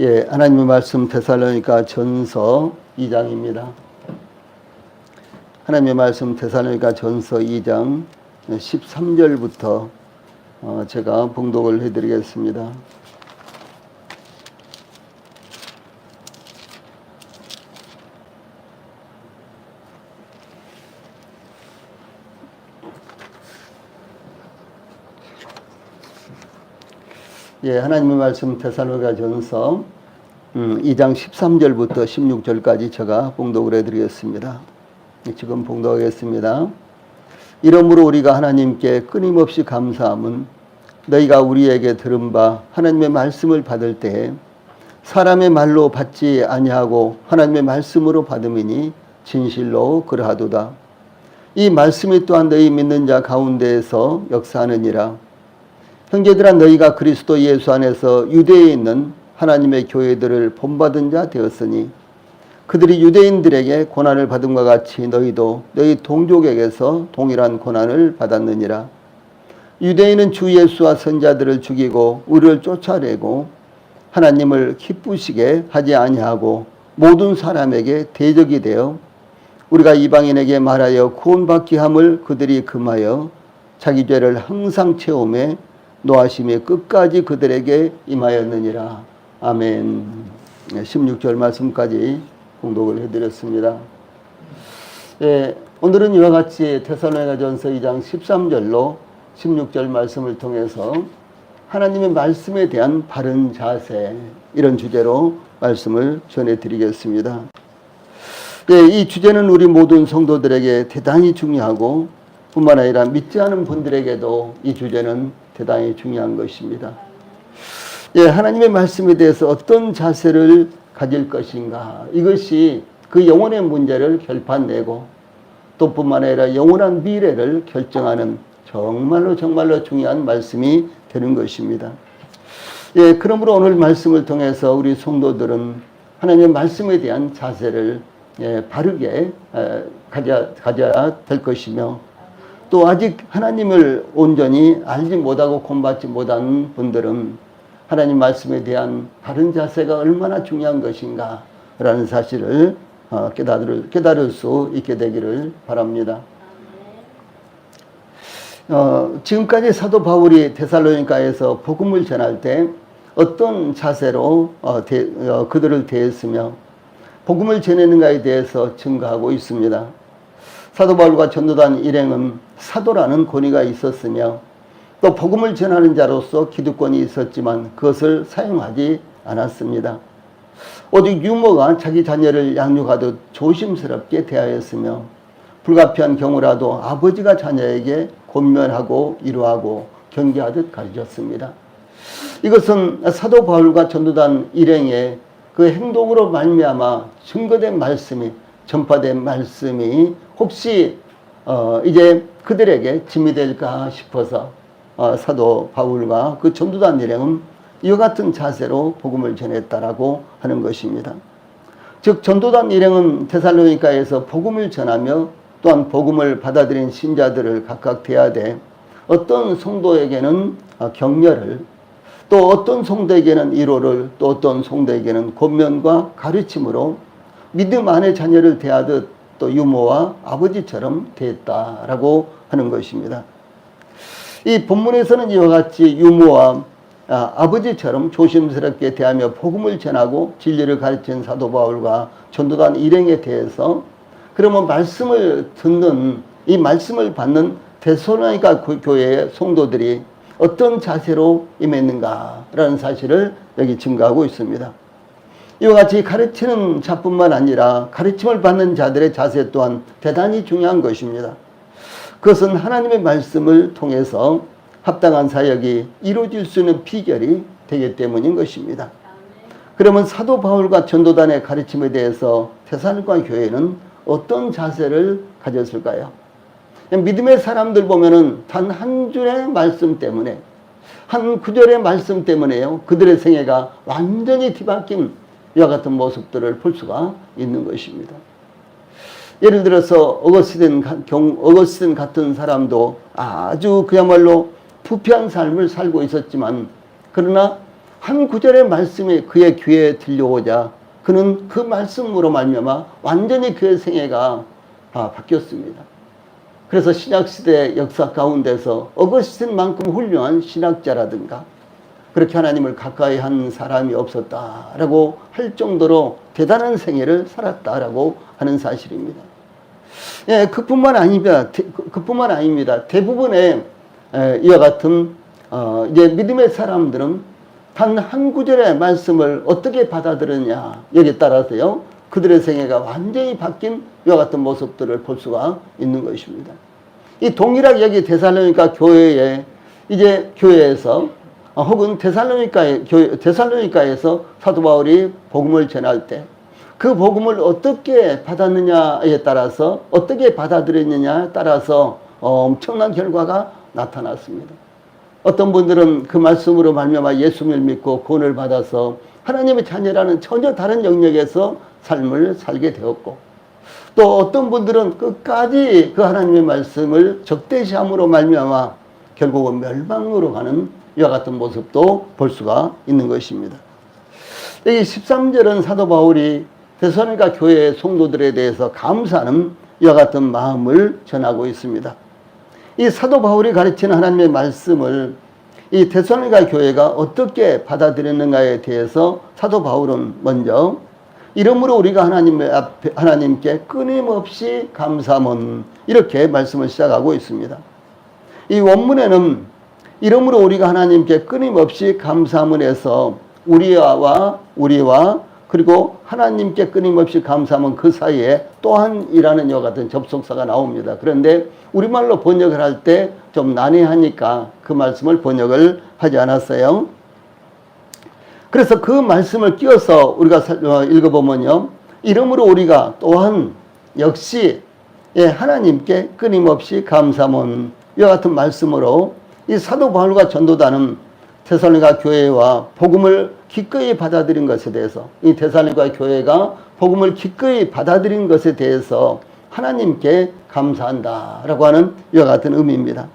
예, 하나님의 말씀 데살로니가 전서 2장입니다. 하나님의 말씀 데살로니가 전서 2장 13절부터 제가 봉독을 해드리겠습니다. 예, 하나님의 말씀 데살로니가 전서 2장 13절부터 16절까지 제가 봉독을 해드리겠습니다. 지금 봉독하겠습니다. 이러므로 우리가 하나님께 끊임없이 감사함은 너희가 우리에게 들은 바 하나님의 말씀을 받을 때에 사람의 말로 받지 아니하고 하나님의 말씀으로 받음이니 진실로 그러하도다. 이 말씀이 또한 너희 믿는 자 가운데에서 역사하느니라. 형제들아, 너희가 그리스도 예수 안에서 유대에 있는 하나님의 교회들을 본받은 자 되었으니 그들이 유대인들에게 고난을 받음과 같이 너희도 너희 동족에게서 동일한 고난을 받았느니라. 유대인은 주 예수와 선자들을 죽이고 우리를 쫓아내고 하나님을 기쁘시게 하지 아니하고 모든 사람에게 대적이 되어 우리가 이방인에게 말하여 구원받게 함을 그들이 금하여 자기 죄를 항상 채우매 노하심이 끝까지 그들에게 임하였느니라. 아멘. 16절 말씀까지 공독을 해드렸습니다. 예, 오늘은 이와 같이 데살로니가전서 2장 13절로 16절 말씀을 통해서 하나님의 말씀에 대한 바른 자세, 이런 주제로 말씀을 전해드리겠습니다. 예, 이 주제는 우리 모든 성도들에게 대단히 중요하고 뿐만 아니라 믿지 않은 분들에게도 이 주제는 대단히 중요한 것입니다. 예, 하나님의 말씀에 대해서 어떤 자세를 가질 것인가, 이것이 그 영혼의 문제를 결판내고 또 뿐만 아니라 영원한 미래를 결정하는 정말로 중요한 말씀이 되는 것입니다. 예, 그러므로 오늘 말씀을 통해서 우리 성도들은 하나님의 말씀에 대한 자세를 바르게 가져야 될 것이며, 또 아직 하나님을 온전히 알지 못하고 공부하지 못한 분들은 하나님 말씀에 대한 바른 자세가 얼마나 중요한 것인가 라는 사실을 깨달을 수 있게 되기를 바랍니다. 지금까지 사도 바울이 데살로니가에서 복음을 전할 때 어떤 자세로 그들을 대했으며 복음을 전했는가에 대해서 증거하고 있습니다. 사도 바울과 전도단 일행은 사도라는 권위가 있었으며 또 복음을 전하는 자로서 기득권이 있었지만 그것을 사용하지 않았습니다. 오직 유모가 자기 자녀를 양육하듯 조심스럽게 대하였으며 불가피한 경우라도 아버지가 자녀에게 권면하고 위로하고 경계하듯 가르쳤습니다. 이것은 사도 바울과 전도단 일행의 그 행동으로 말미암아 증거된 말씀이, 전파된 말씀이 혹시 이제 그들에게 짐이 될까 싶어서 사도 바울과 그 전도단 일행은 이와 같은 자세로 복음을 전했다라고 하는 것입니다. 즉, 전도단 일행은 데살로니가에서 복음을 전하며 또한 복음을 받아들인 신자들을 각각 대하되 어떤 성도에게는 격려를, 또 어떤 성도에게는 위로를, 또 어떤 성도에게는 권면과 가르침으로 믿음 안의 자녀를 대하듯 또 유모와 아버지처럼 대했다라고 하는 것입니다. 이 본문에서는 이와 같이 유모와 아버지처럼 조심스럽게 대하며 복음을 전하고 진리를 가르친 사도 바울과 전도단 일행에 대해서, 그러면 말씀을 듣는, 이 말씀을 받는 데살로니가 교회의 성도들이 어떤 자세로 임했는가라는 사실을 여기 증거하고 있습니다. 이와 같이 가르치는 자뿐만 아니라 가르침을 받는 자들의 자세 또한 대단히 중요한 것입니다. 그것은 하나님의 말씀을 통해서 합당한 사역이 이루어질 수 있는 비결이 되기 때문인 것입니다. 그러면 사도 바울과 전도단의 가르침에 대해서 데살로니가 교회는 어떤 자세를 가졌을까요? 믿음의 사람들 보면은 단 한 줄의 말씀 때문에, 한 구절의 말씀 때문에요, 그들의 생애가 완전히 뒤바뀐 이와 같은 모습들을 볼 수가 있는 것입니다. 예를 들어서 어거스틴 같은 사람도 아주 그야말로 부패한 삶을 살고 있었지만, 그러나 한 구절의 말씀이 그의 귀에 들려오자 그는 그 말씀으로 말미암아 완전히 그의 생애가 바뀌었습니다. 그래서 신약시대 역사 가운데서 어거스틴만큼 훌륭한 신학자라든가 그렇게 하나님을 가까이 한 사람이 없었다라고 할 정도로 대단한 생애를 살았다라고 하는 사실입니다. 예, 그뿐만 아닙니다. 대부분의 이와 같은 이제 믿음의 사람들은 단 한 구절의 말씀을 어떻게 받아들였냐 여기에 따라서요 그들의 생애가 완전히 바뀐 이와 같은 모습들을 볼 수가 있는 것입니다. 이 동일하게 여기 데살로니가 교회에 이제 교회에서 혹은 데살로니가에서 사도 바울이 복음을 전할 때 그 복음을 어떻게 받았느냐에 따라서 어떻게 받아들였느냐에 따라서 엄청난 결과가 나타났습니다. 어떤 분들은 그 말씀으로 말미암아 예수를 믿고 구원을 받아서 하나님의 자녀라는 전혀 다른 영역에서 삶을 살게 되었고 또 어떤 분들은 끝까지 그 하나님의 말씀을 적대시함으로 말미암아 결국은 멸망으로 가는 이와 같은 모습도 볼 수가 있는 것입니다. 여기 13절은 사도 바울이 데살로니가 교회의 성도들에 대해서 감사하는 이와 같은 마음을 전하고 있습니다. 이 사도 바울이 가르치는 하나님의 말씀을 이 데살로니가 교회가 어떻게 받아들였는가에 대해서 사도 바울은 먼저 이러므로 우리가 하나님께 끊임없이 감사함은 이렇게 말씀을 시작하고 있습니다. 이 원문에는 이러므로 우리가 하나님께 끊임없이 감사함은에서 우리와 그리고 하나님께 끊임없이 감사하면 그 사이에 또한이라는 이와 같은 접속사가 나옵니다. 그런데 우리말로 번역을 할 때 좀 난해하니까 그 말씀을 번역을 하지 않았어요. 그래서 그 말씀을 끼워서 우리가 읽어보면요. 이러므로 우리가 또한 역시 하나님께 끊임없이 감사함은 이와 같은 말씀으로 이 사도 바울과 전도단은 데살로니가 교회와 복음을 기꺼이 받아들인 것에 대해서 이 데살로니가 교회가 복음을 기꺼이 받아들인 것에 대해서 하나님께 감사한다라고 하는 이와 같은 의미입니다.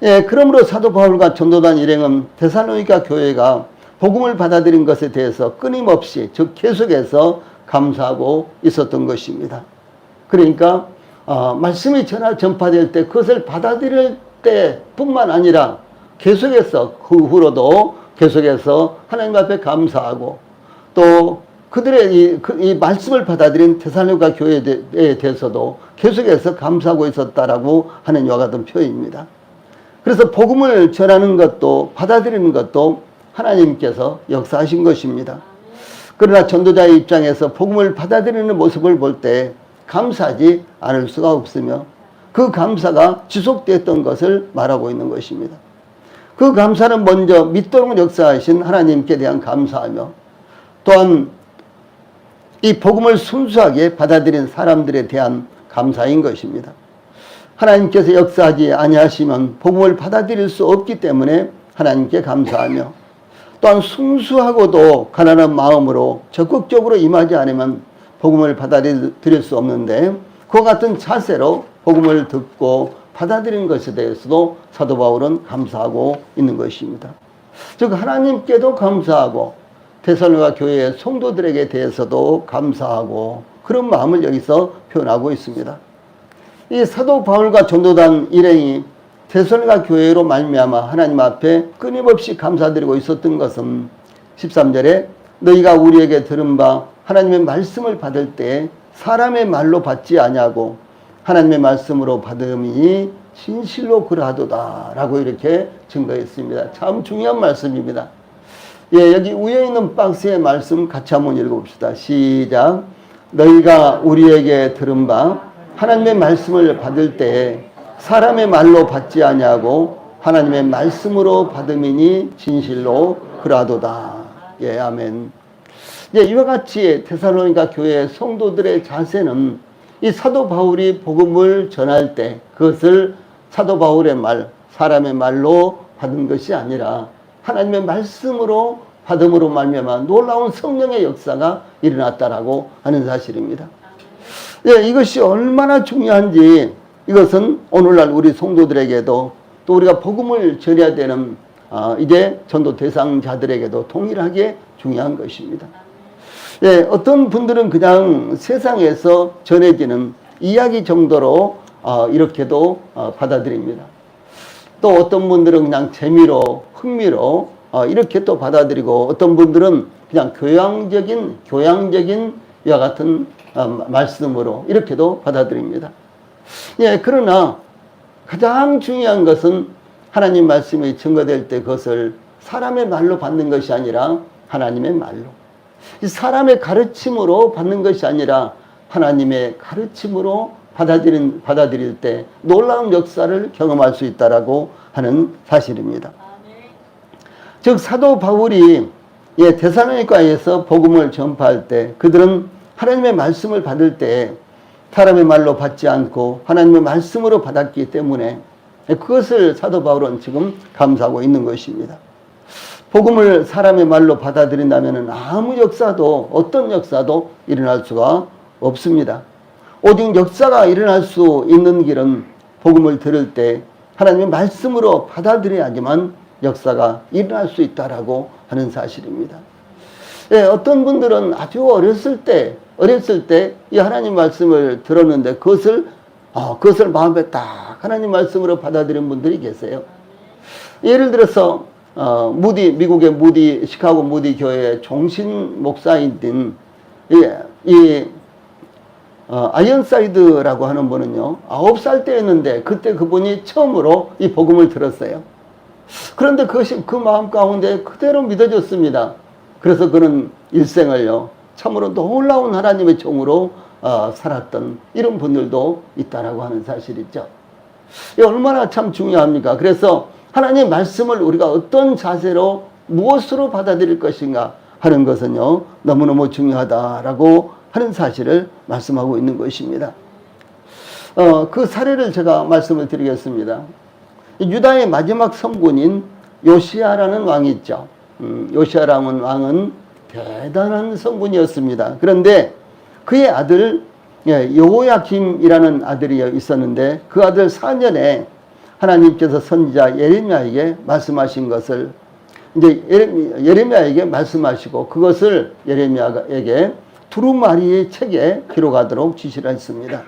예, 그러므로 사도 바울과 전도단 일행은 데살로니가 교회가 복음을 받아들인 것에 대해서 끊임없이 즉 계속해서 감사하고 있었던 것입니다. 그러니까 말씀이 전파될 때 그것을 받아들일 때뿐만 아니라 계속해서 그 후로도 계속해서 하나님 앞에 감사하고 또 그들의 이 말씀을 받아들인 데살로니가 교회에 대해서도 계속해서 감사하고 있었다라고 하는 이와 같은 표현입니다. 그래서 복음을 전하는 것도 받아들이는 것도 하나님께서 역사하신 것입니다. 그러나 전도자의 입장에서 복음을 받아들이는 모습을 볼 때 감사하지 않을 수가 없으며 그 감사가 지속됐던 것을 말하고 있는 것입니다. 그 감사는 먼저 믿도록 역사하신 하나님께 대한 감사하며 또한 이 복음을 순수하게 받아들인 사람들에 대한 감사인 것입니다. 하나님께서 역사하지 아니하시면 복음을 받아들일 수 없기 때문에 하나님께 감사하며 또한 순수하고도 가난한 마음으로 적극적으로 임하지 않으면 복음을 받아들일 수 없는데 그와 같은 자세로 복음을 듣고 받아들인 것에 대해서도 사도 바울은 감사하고 있는 것입니다. 즉 하나님께도 감사하고 데살로니가 교회의 성도들에게 대해서도 감사하고 그런 마음을 여기서 표현하고 있습니다. 이 사도 바울과 전도단 일행이 데살로니가 교회로 말미암아 하나님 앞에 끊임없이 감사드리고 있었던 것은 13절에 너희가 우리에게 들은 바 하나님의 말씀을 받을 때 사람의 말로 받지 아니하고 하나님의 말씀으로 받음이 진실로 그러하도다 라고 이렇게 증거했습니다. 참 중요한 말씀입니다. 예, 여기 위에 있는 박스의 말씀 같이 한번 읽어봅시다. 시작. 너희가 우리에게 들은 바 하나님의 말씀을 받을 때 사람의 말로 받지 아니하고 하나님의 말씀으로 받음이니 진실로 그러하도다. 예, 아멘. 예, 이와 같이 데살로니가 교회 성도들의 자세는 이 사도 바울이 복음을 전할 때 그것을 사도 바울의 말, 사람의 말로 받은 것이 아니라 하나님의 말씀으로 받음으로 말미암아 놀라운 성령의 역사가 일어났다라고 하는 사실입니다. 예, 이것이 얼마나 중요한지 이것은 오늘날 우리 성도들에게도 또 우리가 복음을 전해야 되는 이제 전도 대상자들에게도 동일하게 중요한 것입니다. 예, 어떤 분들은 그냥 세상에서 전해지는 이야기 정도로 이렇게도 받아들입니다. 또 어떤 분들은 그냥 재미로, 흥미로 이렇게 또 받아들이고, 어떤 분들은 그냥 교양적인 이와 같은 말씀으로 이렇게도 받아들입니다. 예, 그러나 가장 중요한 것은 하나님 말씀이 증거될 때 그것을 사람의 말로 받는 것이 아니라 하나님의 말로, 이 사람의 가르침으로 받는 것이 아니라 하나님의 가르침으로 받아들일 때 놀라운 역사를 경험할 수 있다라고 하는 사실입니다. 즉 사도 바울이 데살로니가에서 복음을 전파할 때 그들은 하나님의 말씀을 받을 때 사람의 말로 받지 않고 하나님의 말씀으로 받았기 때문에 그것을 사도 바울은 지금 감사하고 있는 것입니다. 복음을 사람의 말로 받아들인다면 아무 역사도, 어떤 역사도 일어날 수가 없습니다. 오직 역사가 일어날 수 있는 길은 복음을 들을 때 하나님의 말씀으로 받아들여야지만 역사가 일어날 수 있다라고 하는 사실입니다. 예, 어떤 분들은 아주 어렸을 때 이 하나님 말씀을 들었는데 그것을 마음에 딱 하나님 말씀으로 받아들인 분들이 계세요. 예를 들어서 미국의 시카고 무디 교회의 종신 목사인 아이언사이드라고 하는 분은요, 9살 때였는데 그때 그분이 처음으로 이 복음을 들었어요. 그런데 그것이 그 마음 가운데 그대로 믿어졌습니다. 그래서 그는 일생을요, 참으로 놀라운 하나님의 종으로 살았던 이런 분들도 있다라고 하는 사실이죠. 이게 얼마나 참 중요합니까? 그래서 하나님의 말씀을 우리가 어떤 자세로 무엇으로 받아들일 것인가 하는 것은요, 너무너무 중요하다라고 하는 사실을 말씀하고 있는 것입니다. 그 사례를 제가 말씀을 드리겠습니다. 유다의 마지막 성군인 요시야라는 왕이 있죠. 요시야라는 왕은 대단한 성군이었습니다. 그런데 그의 아들 여호야김이라는 아들이 있었는데 그 아들 4년에 하나님께서 선지자 예레미야에게 말씀하신 것을 이제 예레미야에게 말씀하시고 그것을 예레미야에게 두루마리의 책에 기록하도록 지시를 했습니다.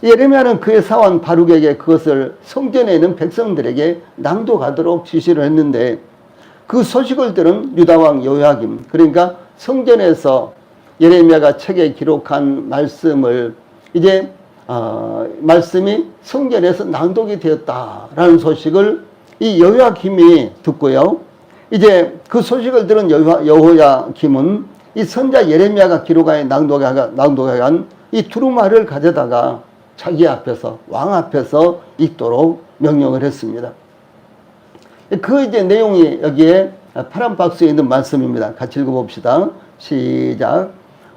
예레미야는 그의 사원 바룩에게 그것을 성전에 있는 백성들에게 낭독하도록 지시를 했는데 그 소식을 들은 유다왕 여호야김, 그러니까 성전에서 예레미야가 책에 기록한 말씀을 이제 말씀이 성전에서 낭독이 되었다라는 소식을 이 여호야김이 듣고요. 이제 그 소식을 들은 여호야김은 이 선자 예레미야가 기록하여 낭독한 이 두루마리를 가져다가 자기 앞에서, 왕 앞에서 읽도록 명령을 했습니다. 그 이제 내용이 여기에 파란 박스에 있는 말씀입니다. 같이 읽어봅시다. 시작.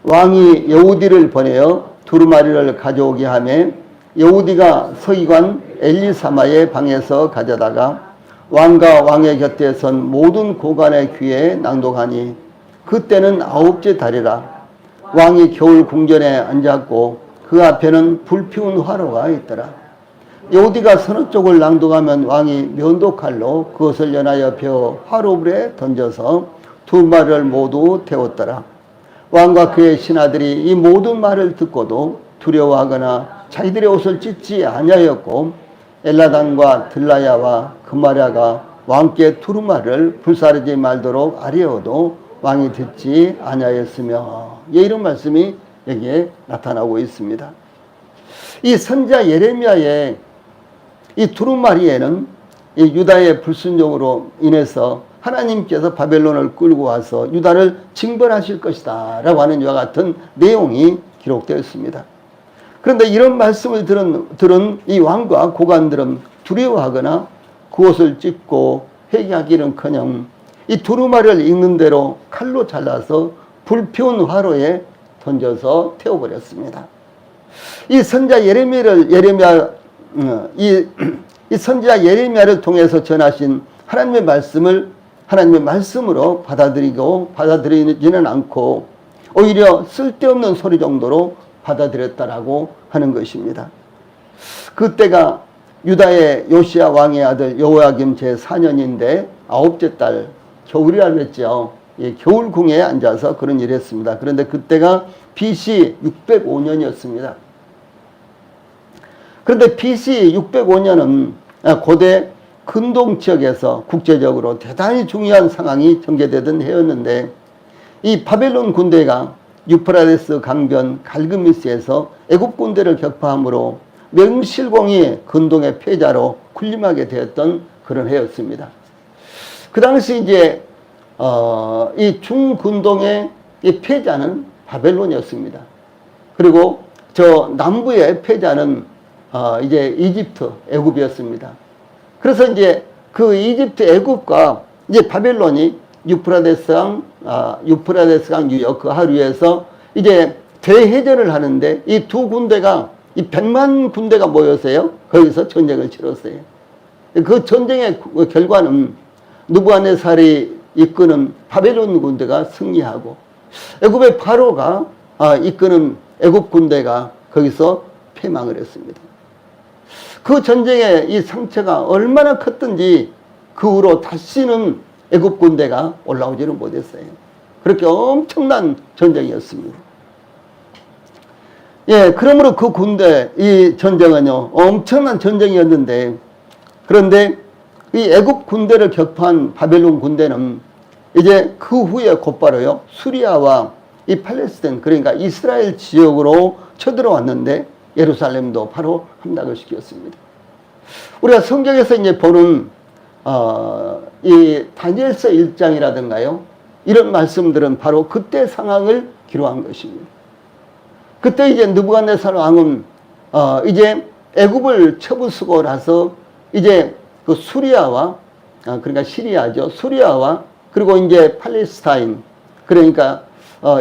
왕이 여우디를 보내어 두루마리를 가져오게 하매 여우디가 서기관 엘리사마의 방에서 가져다가 왕과 왕의 곁에 선 모든 고관의 귀에 낭독하니 그때는 9째 달이라. 왕이 겨울 궁전에 앉았고 그 앞에는 불 피운 화로가 있더라. 여우디가 서너 쪽을 낭독하면 왕이 면도칼로 그것을 연하여 베어 화로불에 던져서 두 마리를 모두 태웠더라. 왕과 그의 신하들이 이 모든 말을 듣고도 두려워하거나 자기들의 옷을 찢지 아니하였고 엘라단과 들라야와 금마랴가 왕께 두루마리를 불사르지 말도록 아뢰어도 왕이 듣지 아니하였으며, 이런 말씀이 여기에 나타나고 있습니다. 이 선지자 예레미야의 이 두루마리에는 이 유다의 불순종으로 인해서 하나님께서 바벨론을 끌고 와서 유다를 징벌하실 것이다 라고 하는 이와 같은 내용이 기록되어 있습니다. 그런데 이런 말씀을 들은 이 왕과 고관들은 두려워하거나 그것을 찢고 회개하기는커녕 이 두루마리를 읽는 대로 칼로 잘라서 불피운 화로에 던져서 태워버렸습니다. 이 선지자 이 선지자 예레미야를 통해서 전하신 하나님의 말씀을 하나님의 말씀으로 받아들이지는 않고 오히려 쓸데없는 소리 정도로 받아들였다라고 하는 것입니다. 그때가 유다의 요시야 왕의 아들 여호야김 제4년인데 아홉째 달 겨울이라 그랬죠. 예, 겨울궁에 앉아서 그런 일을 했습니다. 그런데 그때가 BC 605년이었습니다. 그런데 BC 605년은 고대 근동 지역에서 국제적으로 대단히 중요한 상황이 전개되던 해였는데, 이 바벨론 군대가 유프라데스 강변 갈그미스에서 애굽 군대를 격파함으로 명실공히 근동의 패자로 군림하게 되었던 그런 해였습니다. 그 당시 이제 이 중근동의 이 패자는 바벨론이었습니다. 그리고 저 남부의 패자는 이제 이집트, 애굽이었습니다. 그래서 이제 그 이집트, 애굽과 이제 바벨론이 유프라데스강 유역 그 하류에서 이제 대해전을 하는데, 이 두 군대가 이 100만 군대가 모여서요, 거기서 전쟁을 치렀어요. 그 전쟁의 결과는 느부갓네살이 이끄는 바벨론 군대가 승리하고, 애굽의 바로가 이끄는 애굽 군대가 거기서 패망을 했습니다. 그 전쟁의 이 상처가 얼마나 컸든지 그 후로 다시는 애굽 군대가 올라오지는 못했어요. 그렇게 엄청난 전쟁이었습니다. 예, 그러므로 그 군대, 이 전쟁은요, 엄청난 전쟁이었는데, 그런데 이 애굽 군대를 격파한 바벨론 군대는 이제 그 후에 곧바로요, 수리아와 이 팔레스타인, 그러니까 이스라엘 지역으로 쳐들어왔는데, 예루살렘도 바로 함락을 시켰습니다. 우리가 성경에서 이제 보는 이 다니엘서 1장이라든가요, 이런 말씀들은 바로 그때 상황을 기록한 것입니다. 그때 이제 느부갓네살 왕은 이제 애굽을 쳐부수고 나서 이제 그 수리아와 그러니까 시리아죠, 수리아와 그리고 이제 팔레스타인, 그러니까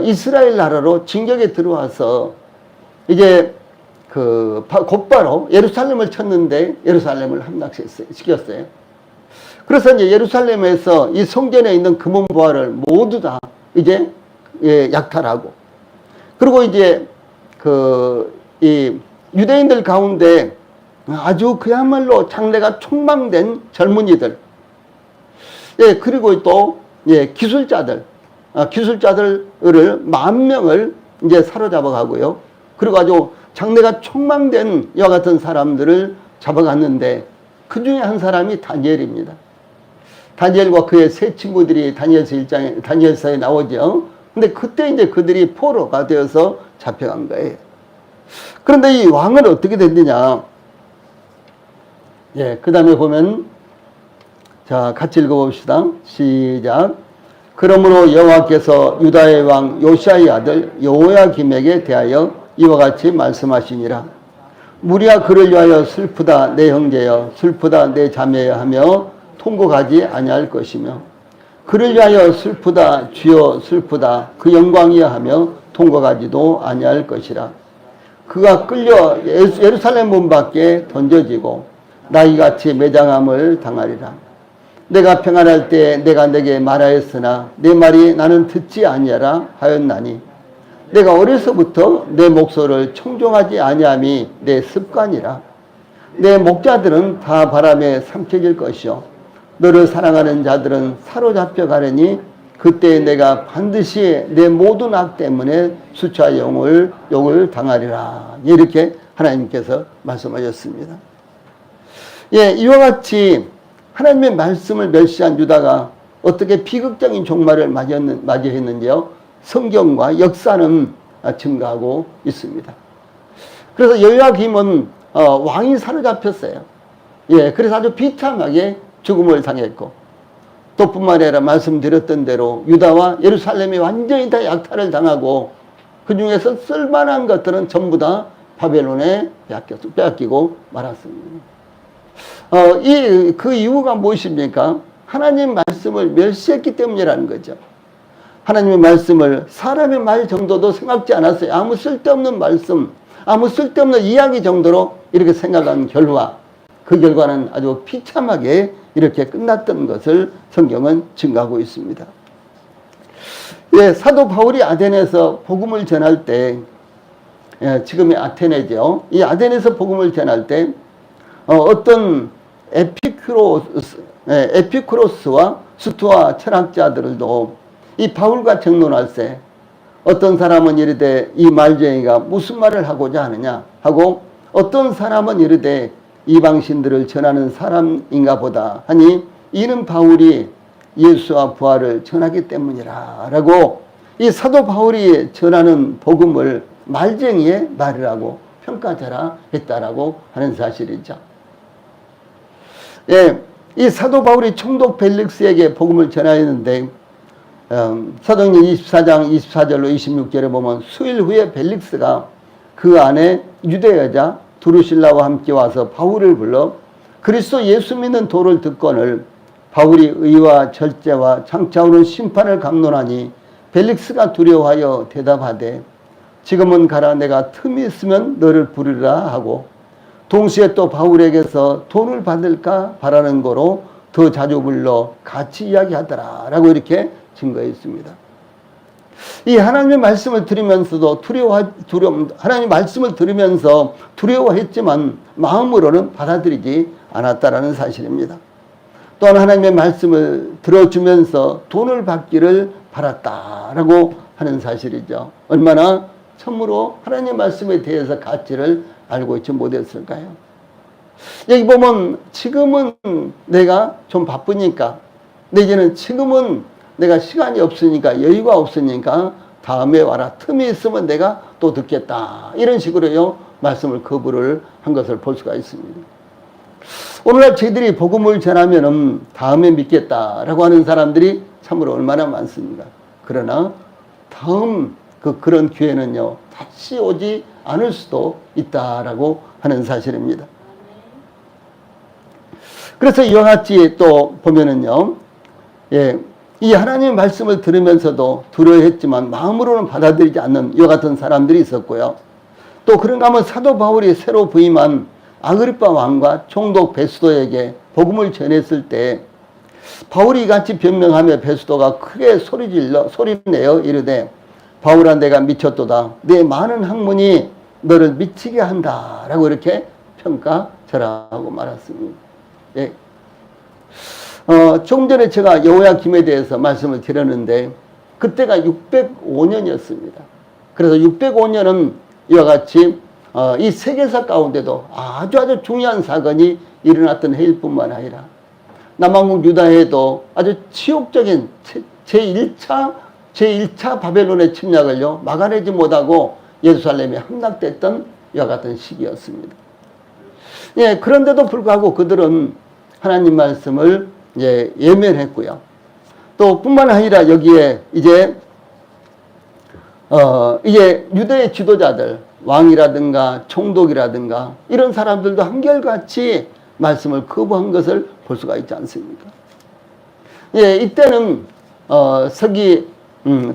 이스라엘 나라로 진격에 들어와서 이제 곧바로 예루살렘을 쳤는데 예루살렘을 함락시켰어요. 그래서 이제 예루살렘에서 이 성전에 있는 금은보화를 모두 다 이제 약탈하고, 그리고 이제 이 유대인들 가운데 아주 그야말로 장래가 촉망된 젊은이들, 예, 그리고 또 기술자들을 10,000명을 이제 사로잡아 가고요. 그리고 아주 장래가 촉망된 이와 같은 사람들을 잡아갔는데, 그 중에 한 사람이 다니엘입니다. 다니엘과 그의 세 친구들이 다니엘서에 나오죠. 근데 그때 이제 그들이 포로가 되어서 잡혀간 거예요. 그런데 이 왕은 어떻게 됐느냐? 예, 그 다음에 보면, 자, 같이 읽어봅시다. 시작. 그러므로 여호와께서 유다의 왕 요시아의 아들 여호야김에게 대하여 이와 같이 말씀하시니라. 무리야 그를 위하여 슬프다 내 형제여, 슬프다 내 자매여 하며 통곡하지 아니할 것이며, 그를 위하여 슬프다 주여 슬프다 그 영광이여 하며 통곡하지도 아니할 것이라. 그가 끌려 예루살렘 문 밖에 던져지고 나이같이 매장함을 당하리라. 내가 평안할 때 내가 내게 말하였으나 내 말이 나는 듣지 아니하라 하였나니, 내가 어려서부터 내 목소리를 청종하지 아니함이 내 습관이라. 내 목자들은 다 바람에 삼켜질 것이요 너를 사랑하는 자들은 사로잡혀 가려니, 그때 내가 반드시 내 모든 악 때문에 수차 욕을 당하리라. 이렇게 하나님께서 말씀하셨습니다. 예, 이와 같이 하나님의 말씀을 멸시한 유다가 어떻게 비극적인 종말을 맞이했는지요, 성경과 역사는 증가하고 있습니다. 그래서 여호야김은 왕이 사로잡혔어요. 예, 그래서 아주 비참하게 죽음을 당했고, 또 뿐만 아니라 말씀드렸던 대로 유다와 예루살렘이 완전히 다 약탈을 당하고, 그 중에서 쓸만한 것들은 전부 다 바벨론에 빼앗기고 말았습니다. 그 이유가 무엇입니까? 하나님 말씀을 멸시했기 때문이라는 거죠. 하나님의 말씀을 사람의 말 정도도 생각지 않았어요. 아무 쓸데없는 말씀, 아무 쓸데없는 이야기 정도로 이렇게 생각한 결과, 그 결과는 아주 비참하게 이렇게 끝났던 것을 성경은 증거하고 있습니다. 예, 사도 바울이 아덴에서 복음을 전할 때, 지금의 아테네죠. 이 아덴에서 복음을 전할 때 어떤 에피쿠로스와 스토아 철학자들도 이 바울과 정론할 때 어떤 사람은 이르되 이 말쟁이가 무슨 말을 하고자 하느냐 하고, 어떤 사람은 이르되 이방신들을 전하는 사람인가 보다 하니 이는 바울이 예수와 부활을 전하기 때문이라 라고, 이 사도 바울이 전하는 복음을 말쟁이의 말이라고 평가자라 했다라고 하는 사실이죠. 예, 이 사도 바울이 총독 벨릭스에게 복음을 전하였는데 사도행전 24장 24절로 26절에 보면 수일 후에 벨릭스가 그 안에 유대 여자 두루실라와 함께 와서 바울을 불러 그리스도 예수 믿는 도를 듣거늘 바울이 의와 절제와 장차 오는 심판을 감론하니 벨릭스가 두려워하여 대답하되 지금은 가라, 내가 틈이 있으면 너를 부르리라 하고, 동시에 또 바울에게서 돈을 받을까 바라는 거로 더 자주 불러 같이 이야기하더라 라고 이렇게 증거했습니다. 이 하나님의 말씀을 들으면서도 하나님의 말씀을 들으면서 두려워했지만 마음으로는 받아들이지 않았다라는 사실입니다. 또한 하나님의 말씀을 들어주면서 돈을 받기를 바랐다라고 하는 사실이죠. 얼마나 참으로 하나님의 말씀에 대해서 가치를 알고 있지 못했을까요? 여기 보면 지금은 내가 좀 바쁘니까, 내지는 지금은 내가 시간이 없으니까, 여유가 없으니까 다음에 와라, 틈이 있으면 내가 또 듣겠다, 이런 식으로요 말씀을 거부를 한 것을 볼 수가 있습니다. 오늘날 저희들이 복음을 전하면 다음에 믿겠다라고 하는 사람들이 참으로 얼마나 많습니까? 그러나 다음 그런 기회는요 다시 오지 않을 수도 있다라고 하는 사실입니다. 그래서 이와 같이 또 보면은요, 이 하나님의 말씀을 들으면서도 두려워했지만 마음으로는 받아들이지 않는 이와 같은 사람들이 있었고요. 또 그런가 하면 사도 바울이 새로 부임한 아그리빠 왕과 총독 베스도에게 복음을 전했을 때 바울이 이같이 변명하며 베스도가 크게 소리내어 이르되 바울아, 내가 미쳤도다. 내 많은 학문이 너를 미치게 한다 라고 이렇게 평가절하하고 말았습니다. 예. 조금 전에 제가 여호야김에 대해서 말씀을 드렸는데 그때가 605년이었습니다. 그래서 605년은 이와 같이 이 세계사 가운데도 아주 중요한 사건이 일어났던 해일 뿐만 아니라 남왕국 유다에도 아주 치욕적인 제1차 바벨론의 침략을요 막아내지 못하고 예루살렘이 함락됐던 이와 같은 시기였습니다. 예, 그런데도 불구하고 그들은 하나님 말씀을 예면했고요. 또 뿐만 아니라 여기에 이제 유대의 지도자들, 왕이라든가 총독이라든가 이런 사람들도 한결같이 말씀을 거부한 것을 볼 수가 있지 않습니까? 예, 이때는 서기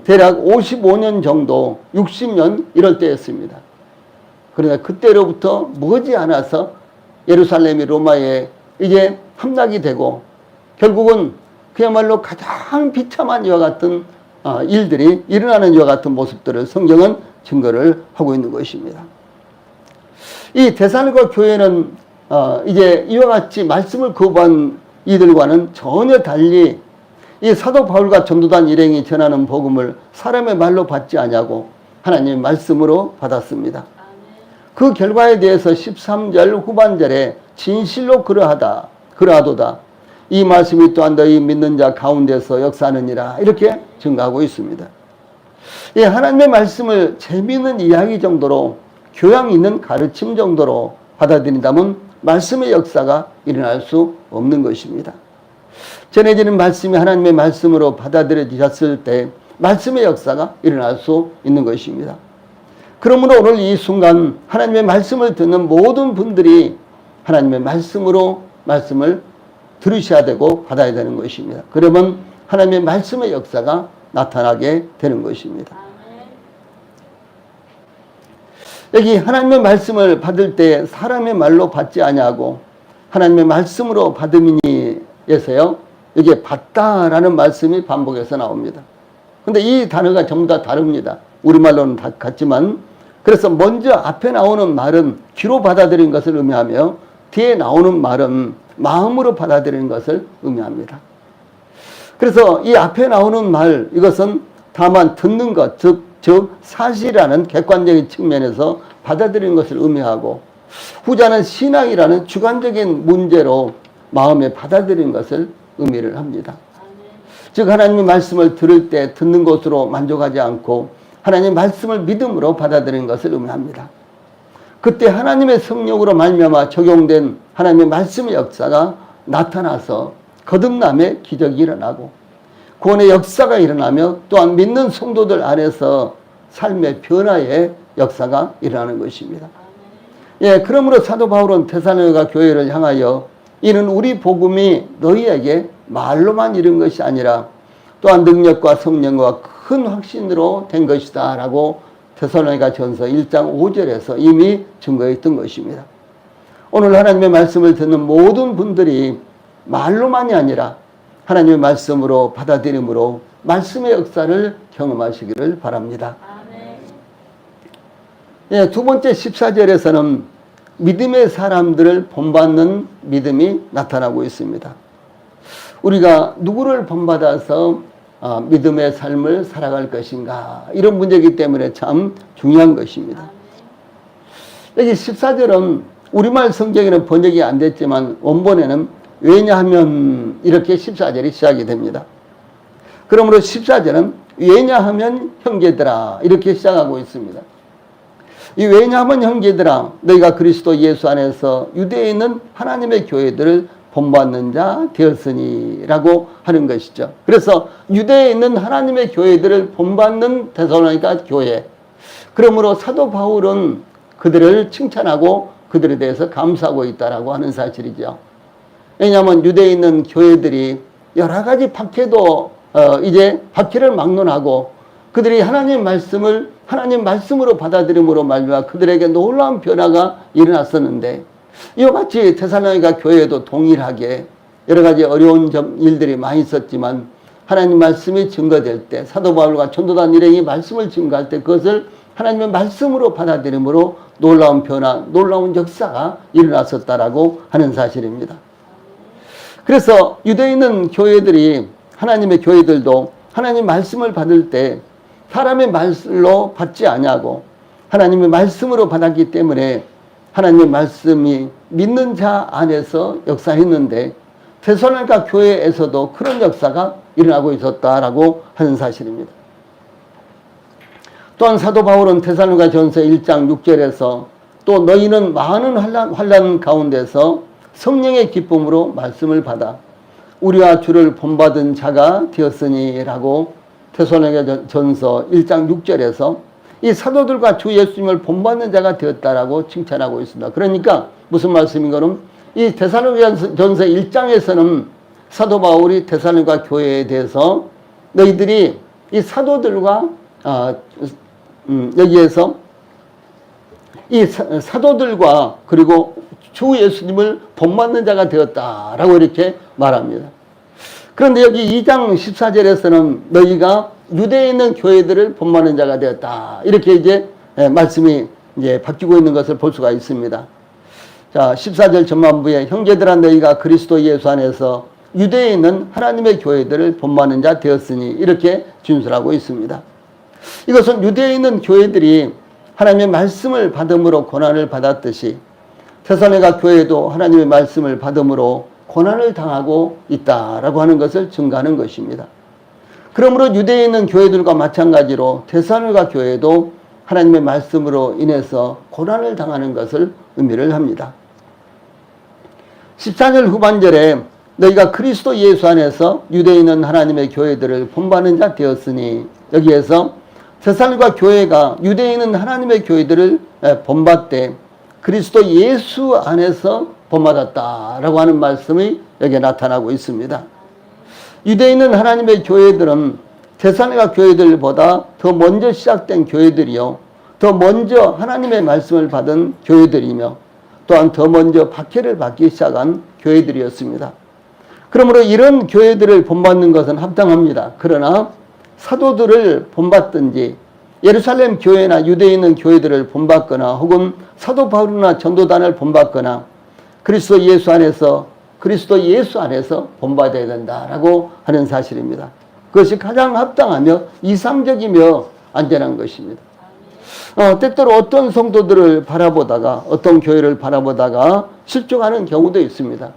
대략 55년 정도, 60년 이럴 때였습니다. 그러나 그때로부터 머지않아서 예루살렘이 로마에 이제 함락이 되고 결국은 그야말로 가장 비참한 이와 같은 일들이 일어나는 이와 같은 모습들을 성경은 증거를 하고 있는 것입니다. 이 데살로니가 교회는 이제 이와 같이 말씀을 거부한 이들과는 전혀 달리 이 사도 바울과 전도단 일행이 전하는 복음을 사람의 말로 받지 아니하고 하나님의 말씀으로 받았습니다. 그 결과에 대해서 13절 후반절에 진실로 그러하도다. 이 말씀이 또한 너희 믿는 자 가운데서 역사하느니라 이렇게 증거하고 있습니다. 예, 하나님의 말씀을 재미있는 이야기 정도로 교양 있는 가르침 정도로 받아들인다면 말씀의 역사가 일어날 수 없는 것입니다. 전해지는 말씀이 하나님의 말씀으로 받아들여졌을 때 말씀의 역사가 일어날 수 있는 것입니다. 그러므로 오늘 이 순간 하나님의 말씀을 듣는 모든 분들이 하나님의 말씀으로 말씀을 들으셔야 되고 받아야 되는 것입니다. 그러면 하나님의 말씀의 역사가 나타나게 되는 것입니다. 여기 하나님의 말씀을 받을 때 사람의 말로 받지 아니하고 하나님의 말씀으로 받음이니에서요 여기에 받다라는 말씀이 반복해서 나옵니다. 근데 이 단어가 전부 다 다릅니다. 우리말로는 다 같지만 그래서 먼저 앞에 나오는 말은 귀로 받아들인 것을 의미하며 뒤에 나오는 말은 마음으로 받아들이는 것을 의미합니다. 그래서 이 앞에 나오는 말, 이것은 다만 듣는 것, 즉 사실이라는 객관적인 측면에서 받아들이는 것을 의미하고, 후자는 신앙이라는 주관적인 문제로 마음에 받아들이는 것을 의미를 합니다. 즉 하나님의 말씀을 들을 때 듣는 것으로 만족하지 않고 하나님의 말씀을 믿음으로 받아들이는 것을 의미합니다. 그때 하나님의 성령으로 말미암아 적용된 하나님의 말씀의 역사가 나타나서 거듭남의 기적이 일어나고 구원의 역사가 일어나며 또한 믿는 성도들 안에서 삶의 변화의 역사가 일어나는 것입니다. 예, 그러므로 사도 바울은 데살로니가 교회를 향하여 이는 우리 복음이 너희에게 말로만 이른 것이 아니라 또한 능력과 성령과 큰 확신으로 된 것이다 라고 데살로니가 전서 1장 5절에서 이미 증거했던 것입니다. 오늘 하나님의 말씀을 듣는 모든 분들이 말로만이 아니라 하나님의 말씀으로 받아들임으로 말씀의 역사를 경험하시기를 바랍니다. 예, 두 번째 14절에서는 믿음의 사람들을 본받는 믿음이 나타나고 있습니다. 우리가 누구를 본받아서 믿음의 삶을 살아갈 것인가, 이런 문제이기 때문에 참 중요한 것입니다. 여기 14절은 우리말 성경에는 번역이 안 됐지만 원본에는 왜냐하면 이렇게 14절이 시작이 됩니다. 그러므로 14절은 왜냐하면 형제들아 이렇게 시작하고 있습니다. 이 왜냐하면 형제들아 너희가 그리스도 예수 안에서 유대에 있는 하나님의 교회들을 본받는 자 되었으니 라고 하는 것이죠. 그래서 유대에 있는 하나님의 교회들을 본받는 데살로니가 교회, 그러므로 사도 바울은 그들을 칭찬하고 그들에 대해서 감사하고 있다라고 하는 사실이죠. 왜냐하면 유대에 있는 교회들이 여러 가지 박해도 이제 박해를 막론하고 그들이 하나님의 말씀을 하나님 말씀으로 받아들임으로 말미암아 그들에게 놀라운 변화가 일어났었는데, 이와 같이 데살로니가 교회에도 동일하게 여러 가지 어려운 일들이 많이 있었지만 하나님 말씀이 증거될 때, 사도 바울과 전도단 일행이 말씀을 증거할 때 그것을 하나님의 말씀으로 받아들임으로 놀라운 변화, 놀라운 역사가 일어났었다라고 하는 사실입니다. 그래서 유대에 있는 교회들이, 하나님의 교회들도 하나님 말씀을 받을 때 사람의 말로 받지 아니하고 하나님의 말씀으로 받았기 때문에 하나님의 말씀이 믿는 자 안에서 역사했는데 데살로니가 교회에서도 그런 역사가 일어나고 있었다라고 하는 사실입니다. 또한 사도 바울은 데살로니가 전서 1장 6절에서 또 너희는 많은 환난 가운데서 성령의 기쁨으로 말씀을 받아 우리와 주를 본받은 자가 되었으니 라고 데살로니가 전서 1장 6절에서 이 사도들과 주 예수님을 본받는 자가 되었다라고 칭찬하고 있습니다. 그러니까 무슨 말씀인가는 이 데살로니가 전서 1장에서는 사도 바울이 데살로니가 교회에 대해서 너희들이 이 사도들과 여기에서 이 사도들과 그리고 주 예수님을 본받는 자가 되었다라고 이렇게 말합니다. 그런데 여기 2장 14절에서는 너희가 유대에 있는 교회들을 본받는 자가 되었다, 이렇게 이제 말씀이 이제 바뀌고 있는 것을 볼 수가 있습니다. 자, 14절 전반부에 형제들아 너희가 그리스도 예수 안에서 유대에 있는 하나님의 교회들을 본받는 자 되었으니 이렇게 진술하고 있습니다. 이것은 유대에 있는 교회들이 하나님의 말씀을 받음으로 고난을 받았듯이 데살로니가 교회도 하나님의 말씀을 받음으로 고난을 당하고 있다라고 하는 것을 증거하는 것입니다. 그러므로 유대에 있는 교회들과 마찬가지로 데살로니가 교회도 하나님의 말씀으로 인해서 고난을 당하는 것을 의미를 합니다. 14절 후반절에 너희가 그리스도 예수 안에서 유대에 있는 하나님의 교회들을 본받는 자 되었으니, 여기에서 데살로니가 교회가 유대에 있는 하나님의 교회들을 본받되 그리스도 예수 안에서 본받았다라고 하는 말씀이 여기에 나타나고 있습니다. 유대에 있는 하나님의 교회들은 데살로니가 교회들보다 더 먼저 시작된 교회들이요, 더 먼저 하나님의 말씀을 받은 교회들이며 또한 더 먼저 박해를 받기 시작한 교회들이었습니다. 그러므로 이런 교회들을 본받는 것은 합당합니다. 그러나 사도들을 본받든지 예루살렘 교회나 유대에 있는 교회들을 본받거나 혹은 사도 바울이나 전도단을 본받거나 그리스도 예수 안에서 그리스도 예수 안에서 본받아야 된다라고 하는 사실입니다. 그것이 가장 합당하며 이상적이며 안전한 것입니다. 때때로 어떤 성도들을 바라보다가 어떤 교회를 바라보다가 실족하는 경우도 있습니다.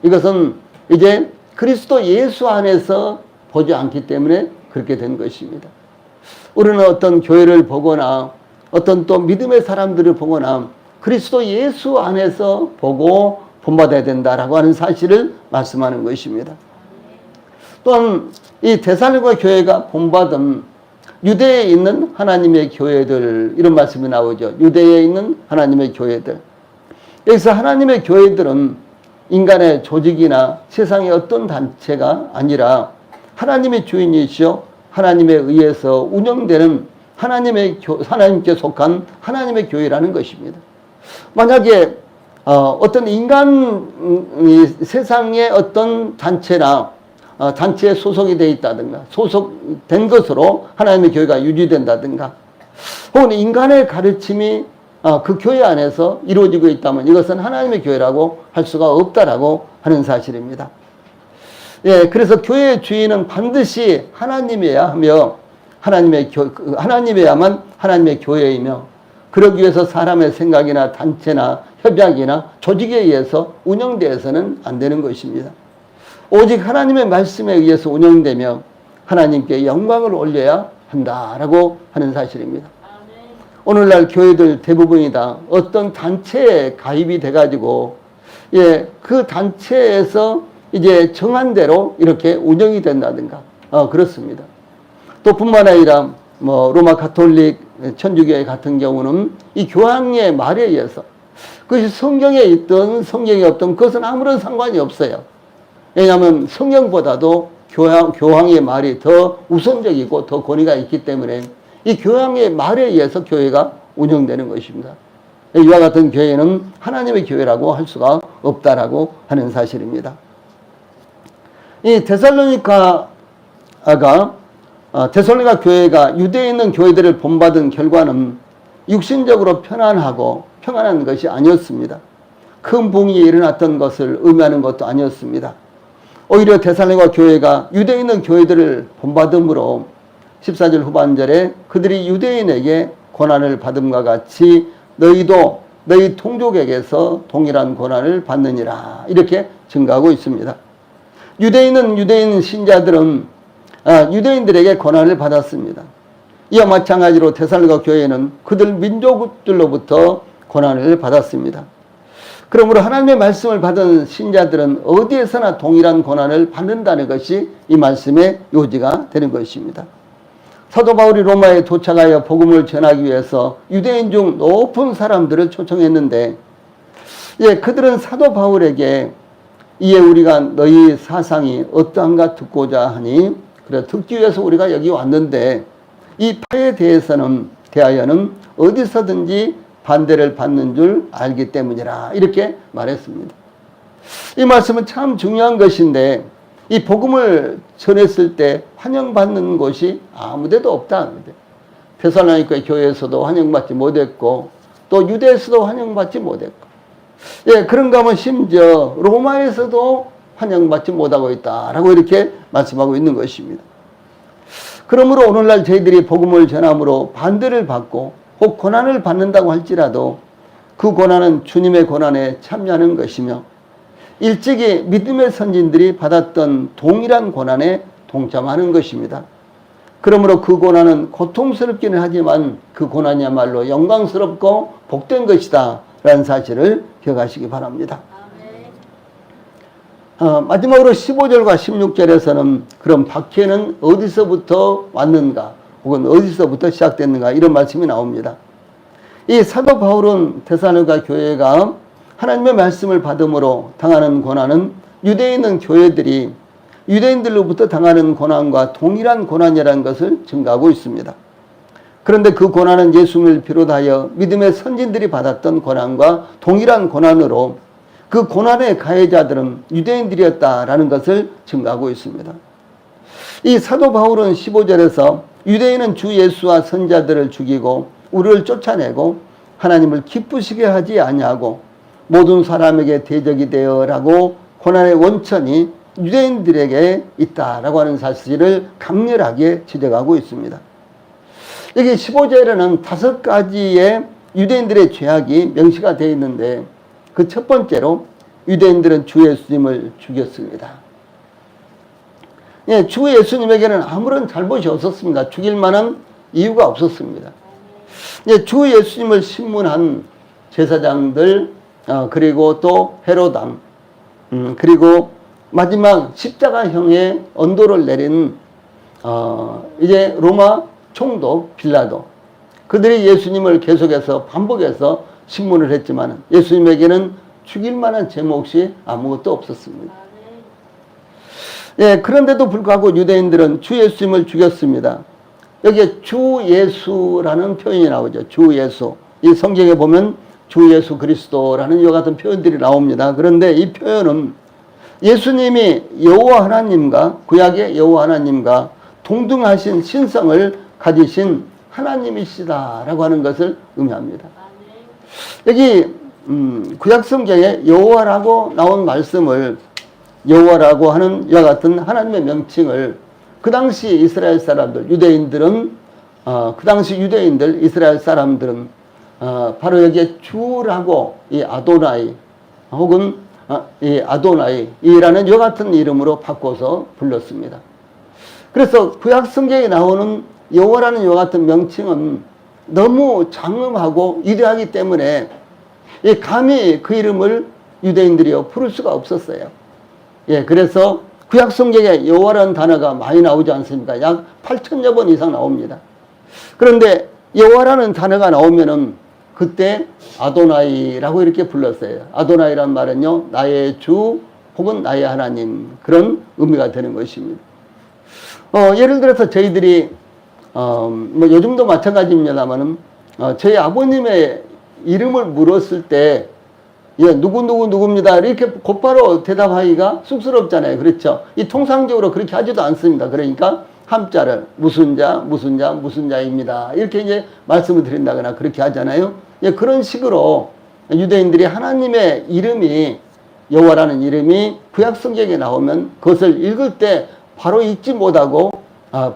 이것은 이제 그리스도 예수 안에서 보지 않기 때문에 그렇게 된 것입니다. 우리는 어떤 교회를 보거나 어떤 또 믿음의 사람들을 보거나 그리스도 예수 안에서 보고 본받아야 된다라고 하는 사실을 말씀하는 것입니다. 또한 이 데살로니가 교회가 본받은 유대에 있는 하나님의 교회들, 이런 말씀이 나오죠. 유대에 있는 하나님의 교회들. 여기서 하나님의 교회들은 인간의 조직이나 세상의 어떤 단체가 아니라 하나님의 주인이시오 하나님에 의해서 운영되는 하나님께 속한 하나님의 교회라는 것입니다. 만약에 어떤 세상의 어떤 단체나 단체에 소속이 되어 있다든가 소속된 것으로 하나님의 교회가 유지된다든가 혹은 인간의 가르침이 그 교회 안에서 이루어지고 있다면 이것은 하나님의 교회라고 할 수가 없다라고 하는 사실입니다. 예, 그래서 교회의 주인은 반드시 하나님이어야 하며 하나님이야만 하나님의 교회이며 그러기 위해서 사람의 생각이나 단체나 협약이나 조직에 의해서 운영되어서는 안 되는 것입니다. 오직 하나님의 말씀에 의해서 운영되며 하나님께 영광을 올려야 한다라고 하는 사실입니다. 오늘날 교회들 대부분이 다 어떤 단체에 가입이 돼가지고 그 단체에서 이제 정한 대로 이렇게 운영이 된다든가 그렇습니다. 또 뿐만 아니라 로마 가톨릭 천주교회 같은 경우는 이 교황의 말에 의해서 그것이 성경에 있든 성경에 없든 그것은 아무런 상관이 없어요. 왜냐하면 성경보다도 교황의 말이 더 우선적이고 더 권위가 있기 때문에 이 교황의 말에 의해서 교회가 운영되는 것입니다. 이와 같은 교회는 하나님의 교회라고 할 수가 없다라고 하는 사실입니다. 이 데살로니가 교회가 유대에 있는 교회들을 본받은 결과는 육신적으로 편안하고 평안한 것이 아니었습니다. 큰 붕이 일어났던 것을 의미하는 것도 아니었습니다. 오히려 데살로니가 교회가 유대에 있는 교회들을 본받음으로 14절 후반절에 그들이 유대인에게 고난을 받음과 같이 너희도 너희 동족에게서 동일한 고난을 받느니라 이렇게 증가하고 있습니다. 유대인 신자들은 유대인들에게 고난을 받았습니다. 이와 마찬가지로 데살로니가 교회는 그들 민족들로부터 고난을 받았습니다. 그러므로 하나님의 말씀을 받은 신자들은 어디에서나 동일한 고난을 받는다는 것이 이 말씀의 요지가 되는 것입니다. 사도 바울이 로마에 도착하여 복음을 전하기 위해서 유대인 중 높은 사람들을 초청했는데 그들은 사도 바울에게 이에 우리가 너희 사상이 어떠한가 듣고자 하니 그래 듣기 위해서 우리가 여기 왔는데 이 파에 대하여는 어디서든지 반대를 받는 줄 알기 때문이라 이렇게 말했습니다. 이 말씀은 참 중요한 것인데 이 복음을 전했을 때 환영받는 곳이 아무데도 없다. 데살로니가 교회에서도 환영받지 못했고 또 유대에서도 환영받지 못했고 그런가 하면 심지어 로마에서도 환영받지 못하고 있다라고 이렇게 말씀하고 있는 것입니다. 그러므로 오늘날 저희들이 복음을 전함으로 반대를 받고 혹 고난을 받는다고 할지라도 그 고난은 주님의 고난에 참여하는 것이며 일찍이 믿음의 선진들이 받았던 동일한 고난에 동참하는 것입니다. 그러므로 그 고난은 고통스럽기는 하지만 그 고난이야말로 영광스럽고 복된 것이다 라는 사실을 기억하시기 바랍니다. 마지막으로 15절과 16절에서는 그럼 박해는 어디서부터 왔는가 혹은 어디서부터 시작됐는가 이런 말씀이 나옵니다. 이 사도 바울은 데살로니가 교회가 하나님의 말씀을 받음으로 당하는 고난은 유대에 있는 교회들이 유대인들로부터 당하는 고난과 동일한 고난이라는 것을 증가하고 있습니다. 그런데 그 고난은 예수님을 비롯하여 믿음의 선진들이 받았던 고난과 동일한 고난으로 그 고난의 가해자들은 유대인들이었다라는 것을 증가하고 있습니다. 이 사도 바울은 15절에서 유대인은 주 예수와 선자들을 죽이고 우리를 쫓아내고 하나님을 기쁘시게 하지 아니하고 모든 사람에게 대적이 되어라고 고난의 원천이 유대인들에게 있다라고 하는 사실을 강렬하게 지적하고 있습니다. 여기 15절에는 5가지의 유대인들의 죄악이 명시가 되어 있는데 그 첫 번째로 유대인들은 주 예수님을 죽였습니다. 예, 주 예수님에게는 아무런 잘못이 없었습니다. 죽일 만한 이유가 없었습니다. 예, 주 예수님을 신문한 제사장들, 그리고 또 헤로당, 그리고 마지막 십자가형의 언도를 내린 이제 로마 총독 빌라도, 그들이 예수님을 계속해서 반복해서 신문을 했지만 예수님에게는 죽일 만한 제목이 아무것도 없었습니다. 예, 그런데도 불구하고 유대인들은 주 예수님을 죽였습니다. 여기에 주 예수라는 표현이 나오죠. 주 예수. 이 성경에 보면 주 예수 그리스도라는 이와 같은 표현들이 나옵니다. 그런데 이 표현은 예수님이 여호와 하나님과, 구약의 여호와 하나님과 동등하신 신성을 가지신 하나님이시다라고 하는 것을 의미합니다. 여기 구약 성경에 여호와라고 나온 말씀을, 여호와라고 하는 이와 같은 하나님의 명칭을 그 당시 이스라엘 사람들, 유대인들은 그 당시 유대인들, 이스라엘 사람들은 바로 여기에 주라고 이 아도나이 혹은 이 아도나이라는 이와 같은 이름으로 바꿔서 불렀습니다. 그래서 구약 성경에 나오는 여호와라는 이와 같은 명칭은 너무 장엄하고 위대하기 때문에 감히 그 이름을 유대인들이요 부를 수가 없었어요. 예, 그래서 구약 성경에 여호와라는 단어가 많이 나오지 않습니까? 약 8,000여 번 이상 나옵니다. 그런데 여호와라는 단어가 나오면은 그때 아도나이라고 이렇게 불렀어요. 아도나이란 말은요, 나의 주 혹은 나의 하나님, 그런 의미가 되는 것입니다. 예를 들어서 저희들이 뭐 요즘도 마찬가지입니다만은 저희 아버님의 이름을 물었을 때 예, 누구입니다. 이렇게 곧바로 대답하기가 쑥스럽잖아요. 그렇죠? 이 통상적으로 그렇게 하지도 않습니다. 그러니까 함자를 무슨 자입니다. 이렇게 이제 말씀을 드린다거나 그렇게 하잖아요. 예, 그런 식으로 유대인들이 하나님의 이름이, 여호와라는 이름이 구약 성경에 나오면 그것을 읽을 때 바로 읽지 못하고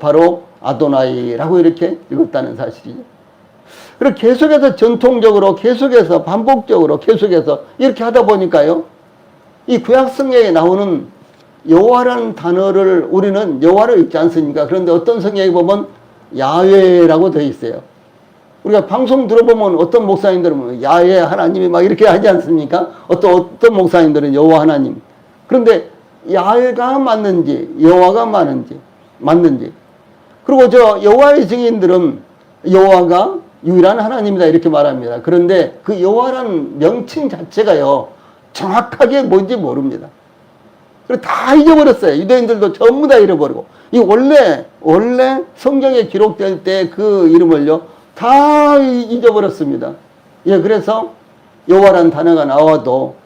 바로 아도나이라고 이렇게 읽었다는 사실이죠. 그리고 계속해서 전통적으로, 계속해서 반복적으로, 계속해서 이렇게 하다 보니까요, 이 구약 성경에 나오는 여호와라는 단어를 우리는 여호와를 읽지 않습니까? 그런데 어떤 성경에 보면 야훼라고 되어 있어요. 우리가 방송 들어보면 어떤 목사님들은 야훼 하나님이 막 이렇게 하지 않습니까? 어떤 목사님들은 여호와 하나님. 그런데 야훼가 맞는지 여호와가 맞는지. 그리고 저 여호와의 증인들은 여호와가 유일한 하나님이다 이렇게 말합니다. 그런데 그 여호와라는 명칭 자체가요, 정확하게 뭔지 모릅니다. 그리고 다 잊어버렸어요. 유대인들도 전부 다 잃어버리고. 이 원래 성경에 기록될 때 그 이름을요, 다 잊어버렸습니다. 예, 그래서 여호와라는 단어가 나와도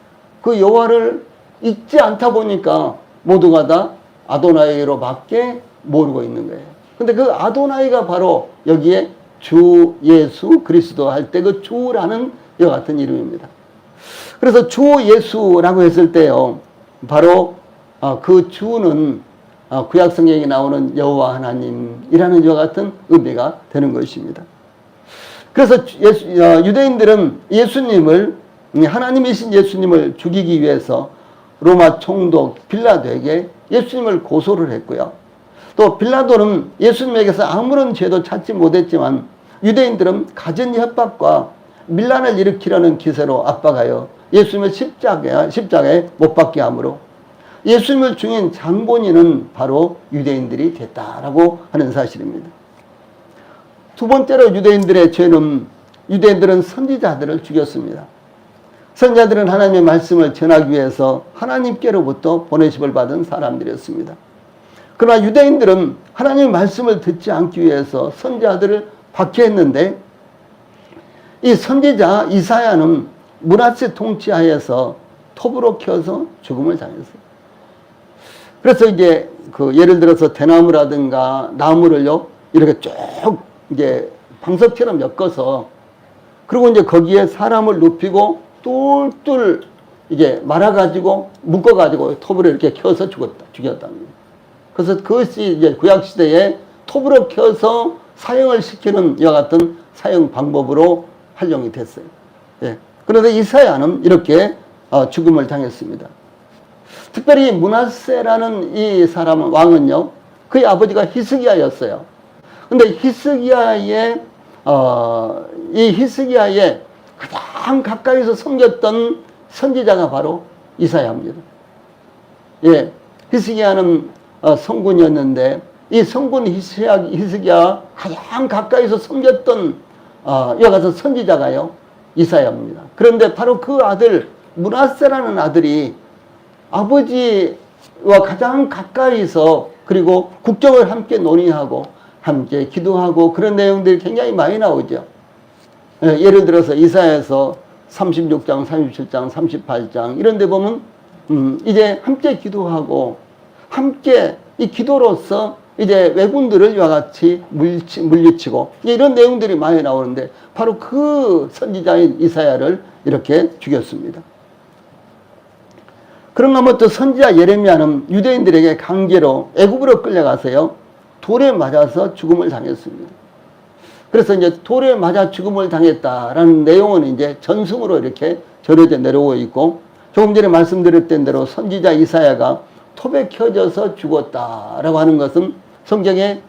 그 여호와를 읽지 않다 보니까 모두가 다 아도나이로밖에 모르고 있는 거예요. 근데 그 아도나이가 바로 여기에 주 예수 그리스도 할 때 그 주라는 이와 같은 이름입니다. 그래서 주 예수라고 했을 때요, 바로 그 주는 구약 성경에 나오는 여호와 하나님이라는 이와 같은 의미가 되는 것입니다. 그래서 유대인들은 예수님을, 하나님이신 예수님을 죽이기 위해서 로마 총독 빌라도에게 예수님을 고소를 했고요. 또 빌라도는 예수님에게서 아무런 죄도 찾지 못했지만 유대인들은 가진 협박과 밀란을 일으키려는 기세로 압박하여 예수님을 십자가에 못 박게 하므로 예수님을 죽인 장본인은 바로 유대인들이 됐다라고 하는 사실입니다. 두 번째로 유대인들의 죄는, 유대인들은 선지자들을 죽였습니다. 선지자들은 하나님의 말씀을 전하기 위해서 하나님께로부터 보내심을 받은 사람들이었습니다. 그러나 유대인들은 하나님의 말씀을 듣지 않기 위해서 선지자들을 박해했는데, 이 선지자 이사야는 므낫세 통치하에서 톱으로 켜서 죽음을 당했어요. 그래서 이제 예를 들어서 대나무라든가 나무를요, 이렇게 쭉 이제 방석처럼 엮어서, 그리고 이제 거기에 사람을 눕히고 똘똘 이게 말아가지고 묶어가지고 톱으로 이렇게 켜서 죽였답니다. 그래서 그것이 이제 구약 시대에 톱으로 켜서 사형을 시키는 이와 같은 사형 방법으로 활용이 됐어요. 예. 그런데 이사야는 이렇게 죽음을 당했습니다. 특별히 므낫세라는 이 사람은 왕은요, 그의 아버지가 히스기야였어요. 근데 히스기야의 가장 가까이서 섬겼던 선지자가 바로 이사야입니다. 예, 히스기야는 성군이었는데 이 성군 히스기야 가장 가까이서 섬겼던 이와 같은 선지자가요, 이사야입니다. 그런데 바로 그 아들 므낫세라는 아들이 아버지와 가장 가까이서 그리고 국정을 함께 논의하고 함께 기도하고 그런 내용들이 굉장히 많이 나오죠. 예를 들어서 이사야에서 36장, 37장, 38장 이런 데 보면 이제 함께 기도하고 함께 이 기도로서 이제 왜군들을 이와 같이 물리치고 이런 내용들이 많이 나오는데 바로 그 선지자인 이사야를 이렇게 죽였습니다. 그런가 하면 또 선지자 예레미야는 유대인들에게 강제로 애굽으로 끌려가서요, 돌에 맞아서 죽음을 당했습니다. 그래서 이제 돌에 맞아 죽음을 당했다라는 내용은 이제 전승으로 이렇게 전해져 내려오고 있고, 조금 전에 말씀드렸던 대로 선지자 이사야가 톱에 켜져서 죽었다라고 하는 것은 성경에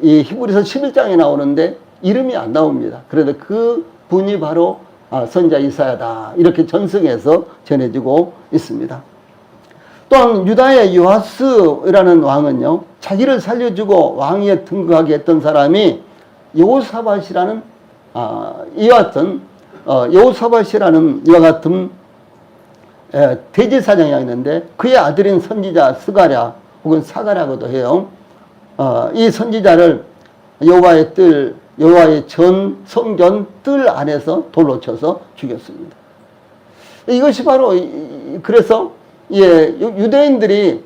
이 히브리서 11장에 나오는데 이름이 안 나옵니다. 그래서 그 분이 바로 선지자 이사야다 이렇게 전승해서 전해지고 있습니다. 또한 유다의 요아스라는 왕은요, 자기를 살려주고 왕위에 등극하게 했던 사람이 여호사밧이라는 이와 같은 대제사장이 있는데 그의 아들인 선지자 스가랴 혹은 사가랴고도 해요. 이 선지자를 여호와의 성전 뜰 안에서 돌로 쳐서 죽였습니다. 이것이 바로 그래서 유대인들이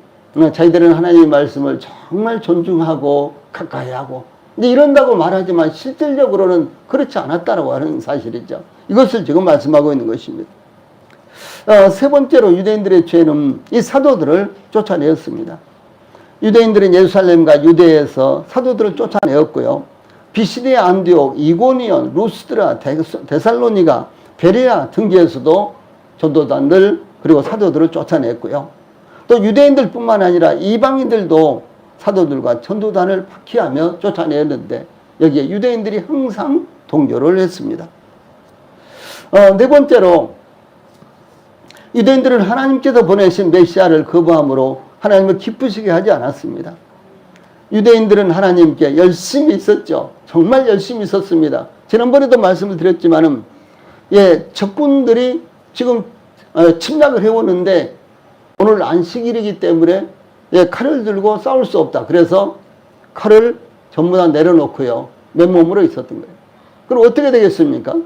자기들은 하나님의 말씀을 정말 존중하고 가까이하고 이런다고 말하지만 실질적으로는 그렇지 않았다고 하는 사실이죠. 이것을 지금 말씀하고 있는 것입니다. 세 번째로 유대인들의 죄는 이 사도들을 쫓아내었습니다. 유대인들은 예루살렘과 유대에서 사도들을 쫓아내었고요. 비시디아, 안디옥, 이고니온, 루스드라, 데살로니가, 베레아 등지에서도 전도단들 그리고 사도들을 쫓아냈고요. 또 유대인들뿐만 아니라 이방인들도 사도들과 전도단을 박해하며 쫓아내었는데 여기에 유대인들이 항상 동조를 했습니다. 네 번째로 유대인들은 하나님께서 보내신 메시아를 거부함으로 하나님을 기쁘시게 하지 않았습니다. 유대인들은 하나님께 열심히 있었죠. 정말 열심히 있었습니다. 지난번에도 말씀을 드렸지만은 적군들이 지금 침략을 해오는데 오늘 안식일이기 때문에 칼을 들고 싸울 수 없다. 그래서 칼을 전부 다 내려놓고요, 맨몸으로 있었던 거예요. 그럼 어떻게 되겠습니까?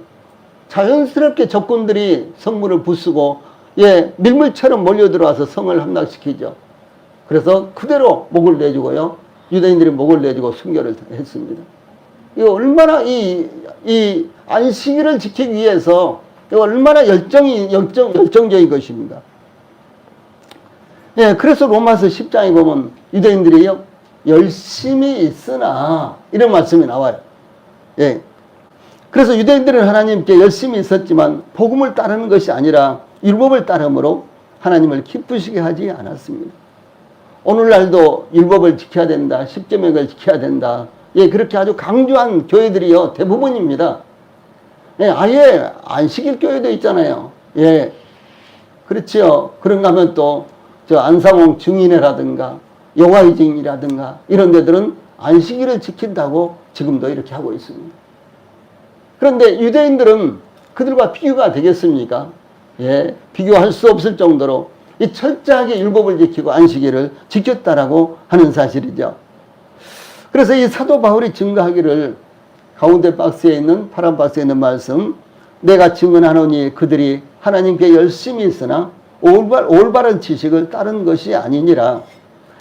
자연스럽게 적군들이 성문을 부수고 밀물처럼 몰려들어와서 성을 함락시키죠. 그래서 그대로 목을 내주고요, 유대인들이 목을 내주고 순교를 했습니다. 이거 얼마나 이 안식일을 지키기 위해서 이거 얼마나 열정적인 것입니까? 그래서 로마서 10장에 보면 유대인들이요, 열심히 있으나 이런 말씀이 나와요. 그래서 유대인들은 하나님께 열심히 있었지만 복음을 따르는 것이 아니라 율법을 따름으로 하나님을 기쁘시게 하지 않았습니다. 오늘날도 율법을 지켜야 된다, 십계명을 지켜야 된다, 그렇게 아주 강조한 교회들이요 대부분입니다. 아예 안식일 교회도 있잖아요. 그렇죠. 그런가 하면 또 안상홍 증인회라든가 여호와의 증인이라든가 이런 데들은 안식일을 지킨다고 지금도 이렇게 하고 있습니다. 그런데 유대인들은 그들과 비교가 되겠습니까? 비교할 수 없을 정도로 이 철저하게 율법을 지키고 안식일을 지켰다라고 하는 사실이죠. 그래서 이 사도 바울이 증거하기를 가운데 박스에 있는 파란 박스에 있는 말씀, 내가 증언하노니 그들이 하나님께 열심히 있으나 올바른 지식을 따른 것이 아니니라.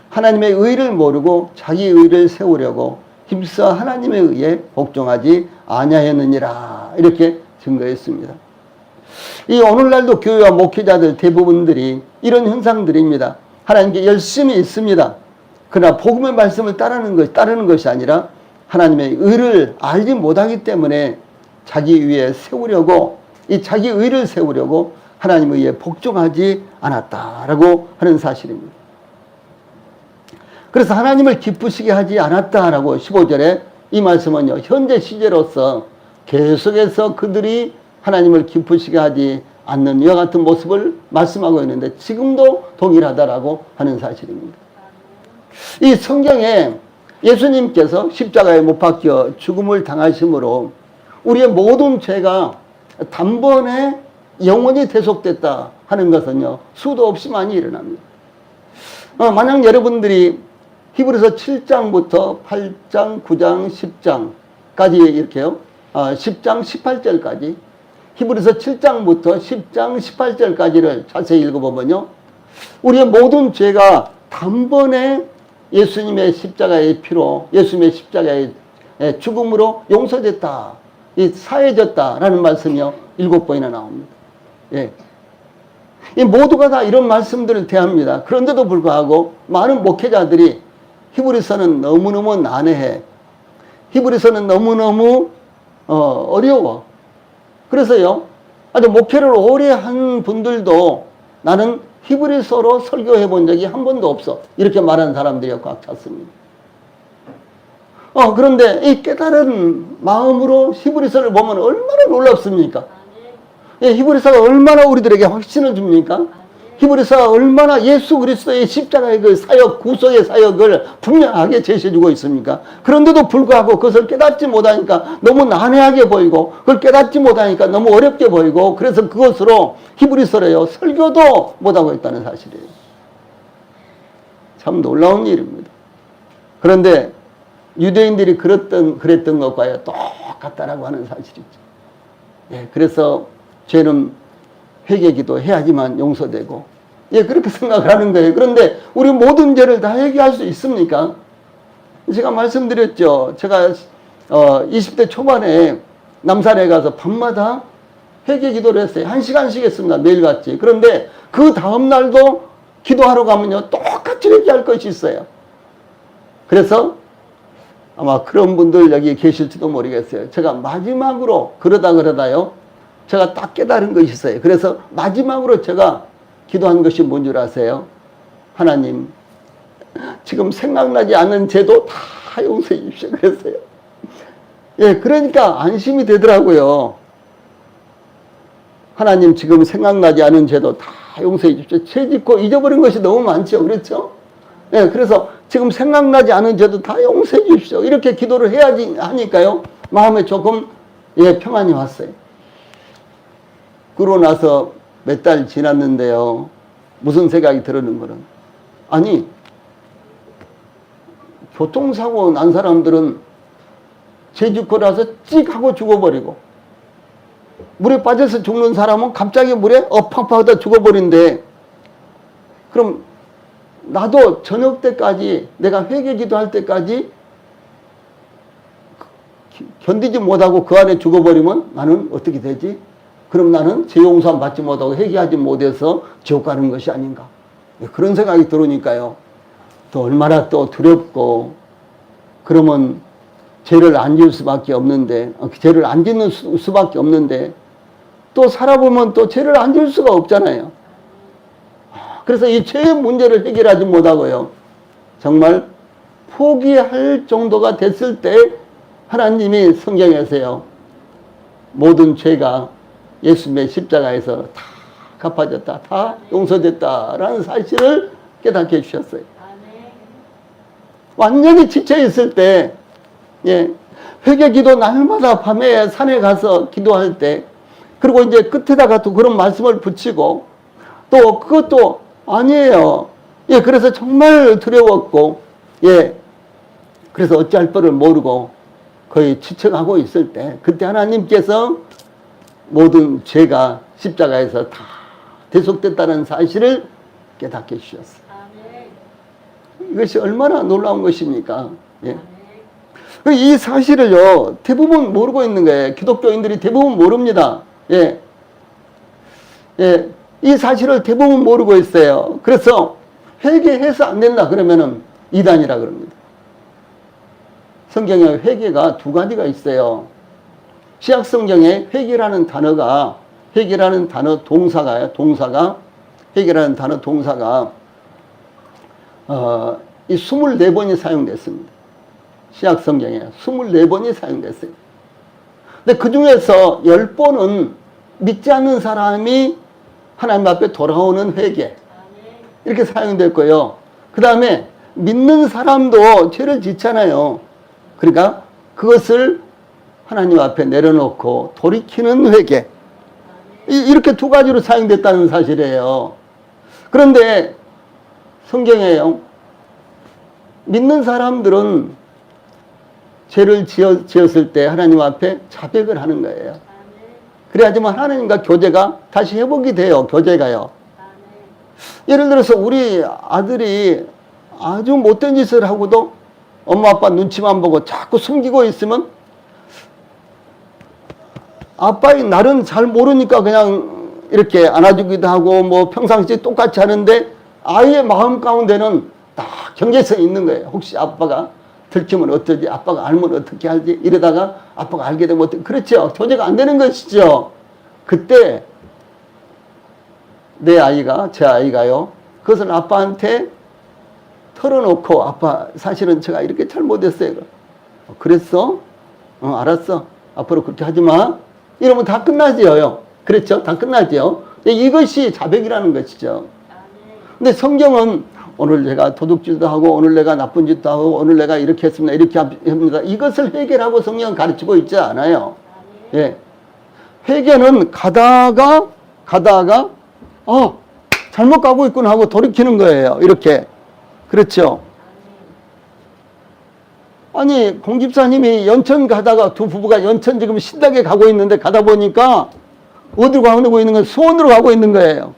하나님의 의를 모르고 자기 의를 세우려고 힘써 하나님의 의에 복종하지 아니하였느니라. 이렇게 증거했습니다. 이 오늘날도 교회와 목회자들 대부분들이 이런 현상들입니다. 하나님께 열심히 있습니다. 그러나 복음의 말씀을 따르는 것이 아니라 하나님의 의를 알지 못하기 때문에 자기 위에 세우려고, 이 자기 의를 세우려고 하나님의 의에 복종하지 않았다라고 하는 사실입니다. 그래서 하나님을 기쁘시게 하지 않았다라고 15절에 이 말씀은요, 현재 시제로서 계속해서 그들이 하나님을 기쁘시게 하지 않는 이와 같은 모습을 말씀하고 있는데 지금도 동일하다라고 하는 사실입니다. 이 성경에 예수님께서 십자가에 못 박혀 죽음을 당하심으로 우리의 모든 죄가 단번에 영원히 대속됐다 하는 것은요, 수도 없이 많이 일어납니다. 만약 여러분들이 히브리서 7장부터 8장, 9장, 10장까지 이렇게요, 10장, 18절까지 히브리서 7장부터 10장, 18절까지를 자세히 읽어보면요, 우리의 모든 죄가 단번에 예수님의 십자가의 피로, 예수님의 십자가의 죽음으로 용서됐다, 사해졌다라는 말씀이요, 7번이나 나옵니다. 예. 이 모두가 다 이런 말씀들을 대합니다. 그런데도 불구하고 많은 목회자들이 히브리서는 너무너무 난해해, 히브리서는 너무너무 어려워, 그래서요, 아주 목회를 오래 한 분들도 나는 히브리서로 설교해 본 적이 한 번도 없어, 이렇게 말하는 사람들이 꽉 찼습니다. 그런데 이 깨달은 마음으로 히브리서를 보면 얼마나 놀랍습니까? 히브리서가 얼마나 우리들에게 확신을 줍니까? 히브리서가 얼마나 예수 그리스도의 십자가의 그 사역, 구속의 사역을 분명하게 제시해주고 있습니까? 그런데도 불구하고 그것을 깨닫지 못하니까 너무 난해하게 보이고, 그걸 깨닫지 못하니까 너무 어렵게 보이고, 그래서 그것으로 히브리서를요, 설교도 못하고 있다는 사실이에요. 참 놀라운 일입니다. 그런데 유대인들이 그랬던 것과요, 똑같다라고 하는 사실이죠. 예, 그래서 죄는 회개기도 해야지만 용서되고, 예, 그렇게 생각을 하는 거예요. 그런데 우리 모든 죄를 다 회개할 수 있습니까? 제가 말씀드렸죠. 제가 20대 초반에 남산에 가서 밤마다 회개 기도를 했어요. 1시간씩 했습니다. 매일같이. 그런데 그 다음날도 기도하러 가면요, 똑같이 회개할 것이 있어요. 그래서 아마 그런 분들 여기 계실지도 모르겠어요. 제가 마지막으로 그러다요, 제가 딱 깨달은 것이 있어요. 그래서 마지막으로 제가 기도한 것이 뭔 줄 아세요? 하나님, 지금 생각나지 않는 죄도 다 용서해 주십시오. 그랬어요. 예, 그러니까 안심이 되더라고요. 하나님, 지금 생각나지 않은 죄도 다 용서해 주십시오. 죄 짓고 잊어버린 것이 너무 많죠. 그렇죠? 예, 그래서 지금 생각나지 않은 죄도 다 용서해 주십시오. 이렇게 기도를 해야지 하니까요, 마음에 조금 평안이 왔어요. 그러고 나서 몇 달 지났는데요, 무슨 생각이 들었는 거는, 아니, 교통사고 난 사람들은 죄 짓고 나서 찍 하고 죽어버리고, 물에 빠져서 죽는 사람은 갑자기 물에 팡팡 하다 죽어버린대. 그럼 나도 저녁 때까지, 내가 회개 기도할 때까지 견디지 못하고 그 안에 죽어버리면 나는 어떻게 되지? 그럼 나는 죄 용서 받지 못하고 회개하지 못해서 지옥 가는 것이 아닌가? 그런 생각이 들으니까요, 또 얼마나 또 두렵고, 그러면 죄를 안 지을 수밖에 없는데, 죄를 안 짓는 수밖에 없는데, 또 살아보면 또 죄를 안 지을 수가 없잖아요. 그래서 이 죄의 문제를 해결하지 못하고요, 정말 포기할 정도가 됐을 때 하나님이 성경에서요, 모든 죄가 예수님의 십자가에서 다 갚아졌다, 다 용서됐다라는 사실을 깨닫게 해주셨어요. 완전히 지쳐있을 때, 예, 회개 기도 날마다 밤에 산에 가서 기도할 때, 그리고 이제 끝에다가 또 그런 말씀을 붙이고, 또 그것도 아니에요. 예, 그래서 정말 두려웠고, 예, 그래서 어찌할 바를 모르고 거의 지쳐가고 있을 때, 그때 하나님께서 모든 죄가 십자가에서 다 대속됐다는 사실을 깨닫게 해주셨어요. 이것이 얼마나 놀라운 것입니까? 예. 이 사실을요, 대부분 모르고 있는 거예요. 기독교인들이 대부분 모릅니다. 예. 예, 이 사실을 대부분 모르고 있어요. 그래서 회개해서 안 된다 그러면은 이단이라 그럽니다. 성경에 회개가 두 가지가 있어요. 신약 성경에 회개라는 단어가, 회개라는 단어 동사가요. 회개라는 단어 동사가 이 24번이 사용됐습니다. 신약 성경에 24번이 사용됐어요. 근데 그 중에서 10번은 믿지 않는 사람이 하나님 앞에 돌아오는 회개, 이렇게 사용됐고요. 그 다음에 믿는 사람도 죄를 짓잖아요. 그러니까 그것을 하나님 앞에 내려놓고 돌이키는 회개, 이렇게 두 가지로 사용됐다는 사실이에요. 그런데 성경에요, 믿는 사람들은 죄를 지었을 때 하나님 앞에 자백을 하는 거예요. 그래야지만 하나님과 교제가 다시 회복이 돼요. 교제가요. 예를 들어서 우리 아들이 아주 못된 짓을 하고도 엄마 아빠 눈치만 보고 자꾸 숨기고 있으면 아빠의 날은 잘 모르니까 그냥 이렇게 안아주기도 하고 뭐 평상시에 똑같이 하는데 아이의 마음 가운데는 딱 경계성이 있는 거예요. 혹시 아빠가 들키면 어쩌지? 아빠가 알면 어떻게 하지? 이러다가 아빠가 알게 되면 어떻게? 그렇죠. 교제가 안 되는 것이죠. 그때 내 아이가, 제 아이가요, 그것을 아빠한테 털어놓고 아빠 사실은 제가 이렇게 잘못했어요. 그랬어? 알았어. 앞으로 그렇게 하지 마. 이러면 다 끝나지요. 그렇죠? 다 끝나죠. 이것이 자백이라는 것이죠. 근데 성경은 오늘 내가 도둑질도 하고 오늘 내가 나쁜 짓도 하고 오늘 내가 이렇게 했습니다. 이렇게 합니다. 이것을 회개라고 성경은 가르치고 있지 않아요. 예. 회개는 가다가 잘못 가고 있구나 하고 돌이키는 거예요. 이렇게. 그렇죠. 아니 공집사님이 연천 가다가 두 부부가 연천 지금 신나게 가고 있는데 가다 보니까 어디로 가고 있는 건 수원으로 가고 있는 거예요.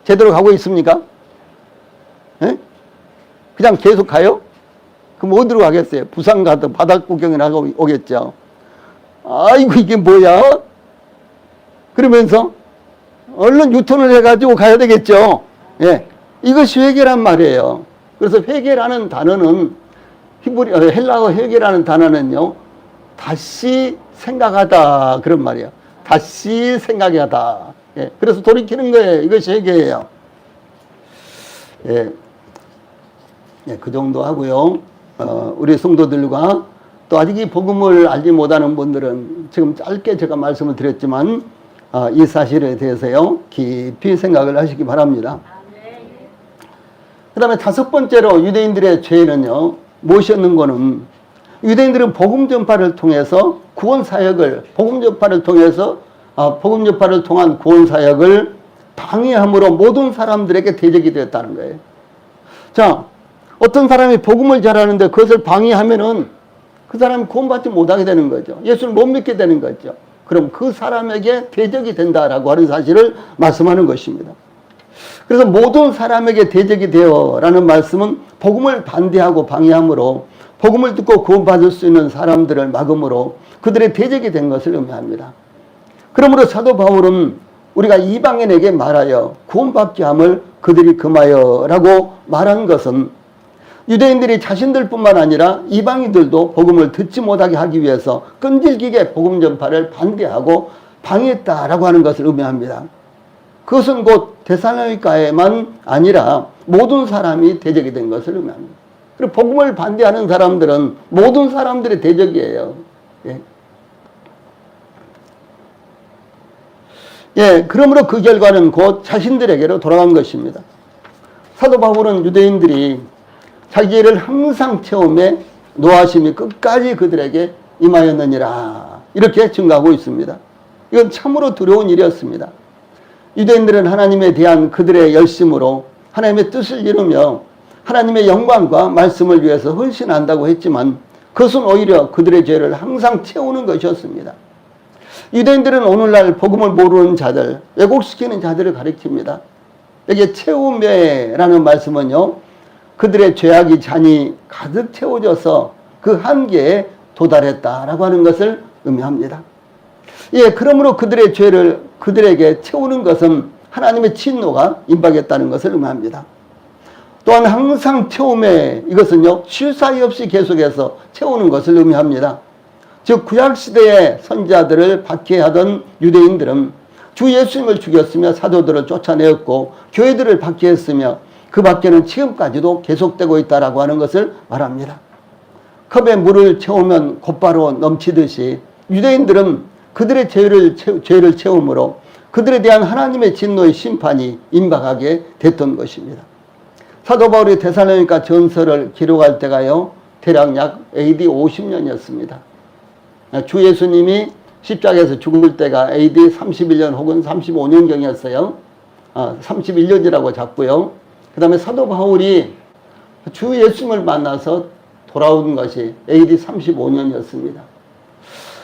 제대로 가고 있습니까? 예? 그냥 계속 가요? 그럼 어디로 가겠어요? 부산 가도 바다 구경을 하고 오겠죠. 아이고 이게 뭐야? 그러면서 얼른 유턴을 해가지고 가야 되겠죠. 예, 이것이 회개란 말이에요. 그래서 회개라는 단어는 헬라어 회개라는 단어는요, 다시 생각하다 그런 말이에요. 다시 생각하다. 예, 그래서 돌이키는 거예요. 이것이 회개예요. 예, 예, 그 정도 하고요. 우리 성도들과 또 아직 이 복음을 알지 못하는 분들은 지금 짧게 제가 말씀을 드렸지만 이 사실에 대해서요 깊이 생각을 하시기 바랍니다. 그 다음에 다섯 번째로 유대인들의 죄는요 무엇이었는 거는, 유대인들은 복음 전파를 통해서 구원 사역을, 복음 전파를 통한 구원 사역을 방해함으로 모든 사람들에게 대적이 되었다는 거예요. 자, 어떤 사람이 복음을 잘하는데 그것을 방해하면은 그 사람이 구원받지 못하게 되는 거죠. 예수를 못 믿게 되는 거죠. 그럼 그 사람에게 대적이 된다라고 하는 사실을 말씀하는 것입니다. 그래서 모든 사람에게 대적이 되어라는 말씀은 복음을 반대하고 방해함으로 복음을 듣고 구원받을 수 있는 사람들을 막음으로 그들의 대적이 된 것을 의미합니다. 그러므로 사도 바울은 우리가 이방인에게 말하여 구원받게 함을 그들이 금하여라고 말한 것은 유대인들이 자신들뿐만 아니라 이방인들도 복음을 듣지 못하게 하기 위해서 끈질기게 복음 전파를 반대하고 방해했다라고 하는 것을 의미합니다. 그것은 곧 데살로니가에만 아니라 모든 사람이 대적이 된 것을 의미합니다. 그리고 복음을 반대하는 사람들은 모든 사람들의 대적이에요. 예. 예, 그러므로 그 결과는 곧 자신들에게로 돌아간 것입니다. 사도 바울은 유대인들이 자기를 항상 체험해 노하심이 끝까지 그들에게 임하였느니라 이렇게 증거하고 있습니다. 이건 참으로 두려운 일이었습니다. 유대인들은 하나님에 대한 그들의 열심으로 하나님의 뜻을 이루며 하나님의 영광과 말씀을 위해서 헌신한다고 했지만 그것은 오히려 그들의 죄를 항상 채우는 것이었습니다. 유대인들은 오늘날 복음을 모르는 자들, 왜곡시키는 자들을 가리킵니다. 여기에 채우매라는 말씀은요, 그들의 죄악이 잔이 가득 채워져서 그 한계에 도달했다라고 하는 것을 의미합니다. 예, 그러므로 그들의 죄를 그들에게 채우는 것은 하나님의 진노가 임박했다는 것을 의미합니다. 또한 항상 채움에 이것은요, 쉴 사이 없이 계속해서 채우는 것을 의미합니다. 즉 구약시대의 선지자들을 박해하던 유대인들은 주 예수님을 죽였으며 사도들을 쫓아내었고 교회들을 박해했으며 그 박해는 지금까지도 계속되고 있다라고 하는 것을 말합니다. 컵에 물을 채우면 곧바로 넘치듯이 유대인들은 그들의 죄를 채움으로 그들에 대한 하나님의 진노의 심판이 임박하게 됐던 것입니다. 사도 바울이 데살로니가 전서를 기록할 때가요, 대략 약 AD 50년이었습니다. 주 예수님이 십자가에서 죽을 때가 AD 31년 혹은 35년경이었어요. 31년이라고 잡고요. 그 다음에 사도 바울이 주 예수님을 만나서 돌아온 것이 AD 35년이었습니다.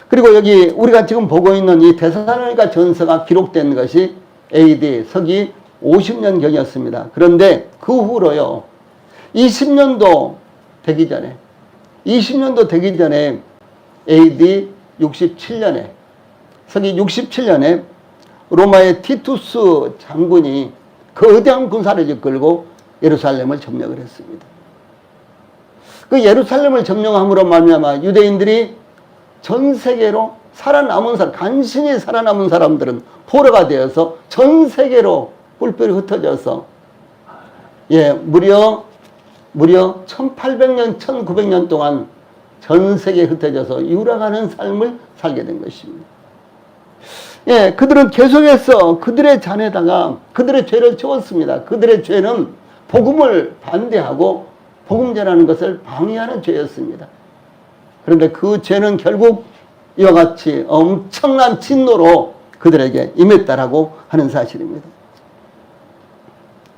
그리고 여기 우리가 지금 보고 있는 이 데살로니가 전서가 기록된 것이 AD 서기 50년경이었습니다. 그런데 그 후로요, 20년도 되기 전에 AD 67년에 서기 67년에 로마의 티투스 장군이 거대한 군사를 이끌고 예루살렘을 점령을 했습니다. 그 예루살렘을 점령함으로 말미암아 유대인들이 전 세계로 살아남은 사람, 간신히 살아남은 사람들은 포로가 되어서 전 세계로 뿔뿔이 흩어져서 무려 1800년, 1900년 동안 전 세계에 흩어져서 유락하는 삶을 살게 된 것입니다. 그들은 계속해서 그들의 잔에다가 그들의 죄를 채웠습니다. 그들의 죄는 복음을 반대하고 복음 전하는 것을 방해하는 죄였습니다. 그런데 그 죄는 결국 이와 같이 엄청난 진노로 그들에게 임했다라고 하는 사실입니다.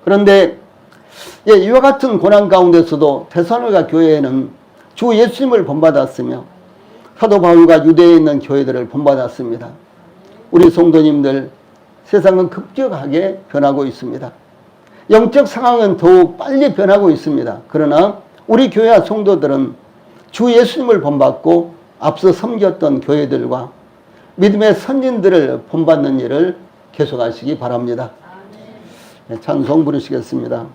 그런데 이와 같은 고난 가운데서도 데살로니가 교회에는 주 예수님을 본받았으며 사도 바울과 유대에 있는 교회들을 본받았습니다. 우리 성도님들, 세상은 급격하게 변하고 있습니다. 영적 상황은 더욱 빨리 변하고 있습니다. 그러나 우리 교회와 성도들은 주 예수님을 본받고 앞서 섬겼던 교회들과 믿음의 선진들을 본받는 일을 계속하시기 바랍니다. 찬송 부르시겠습니다.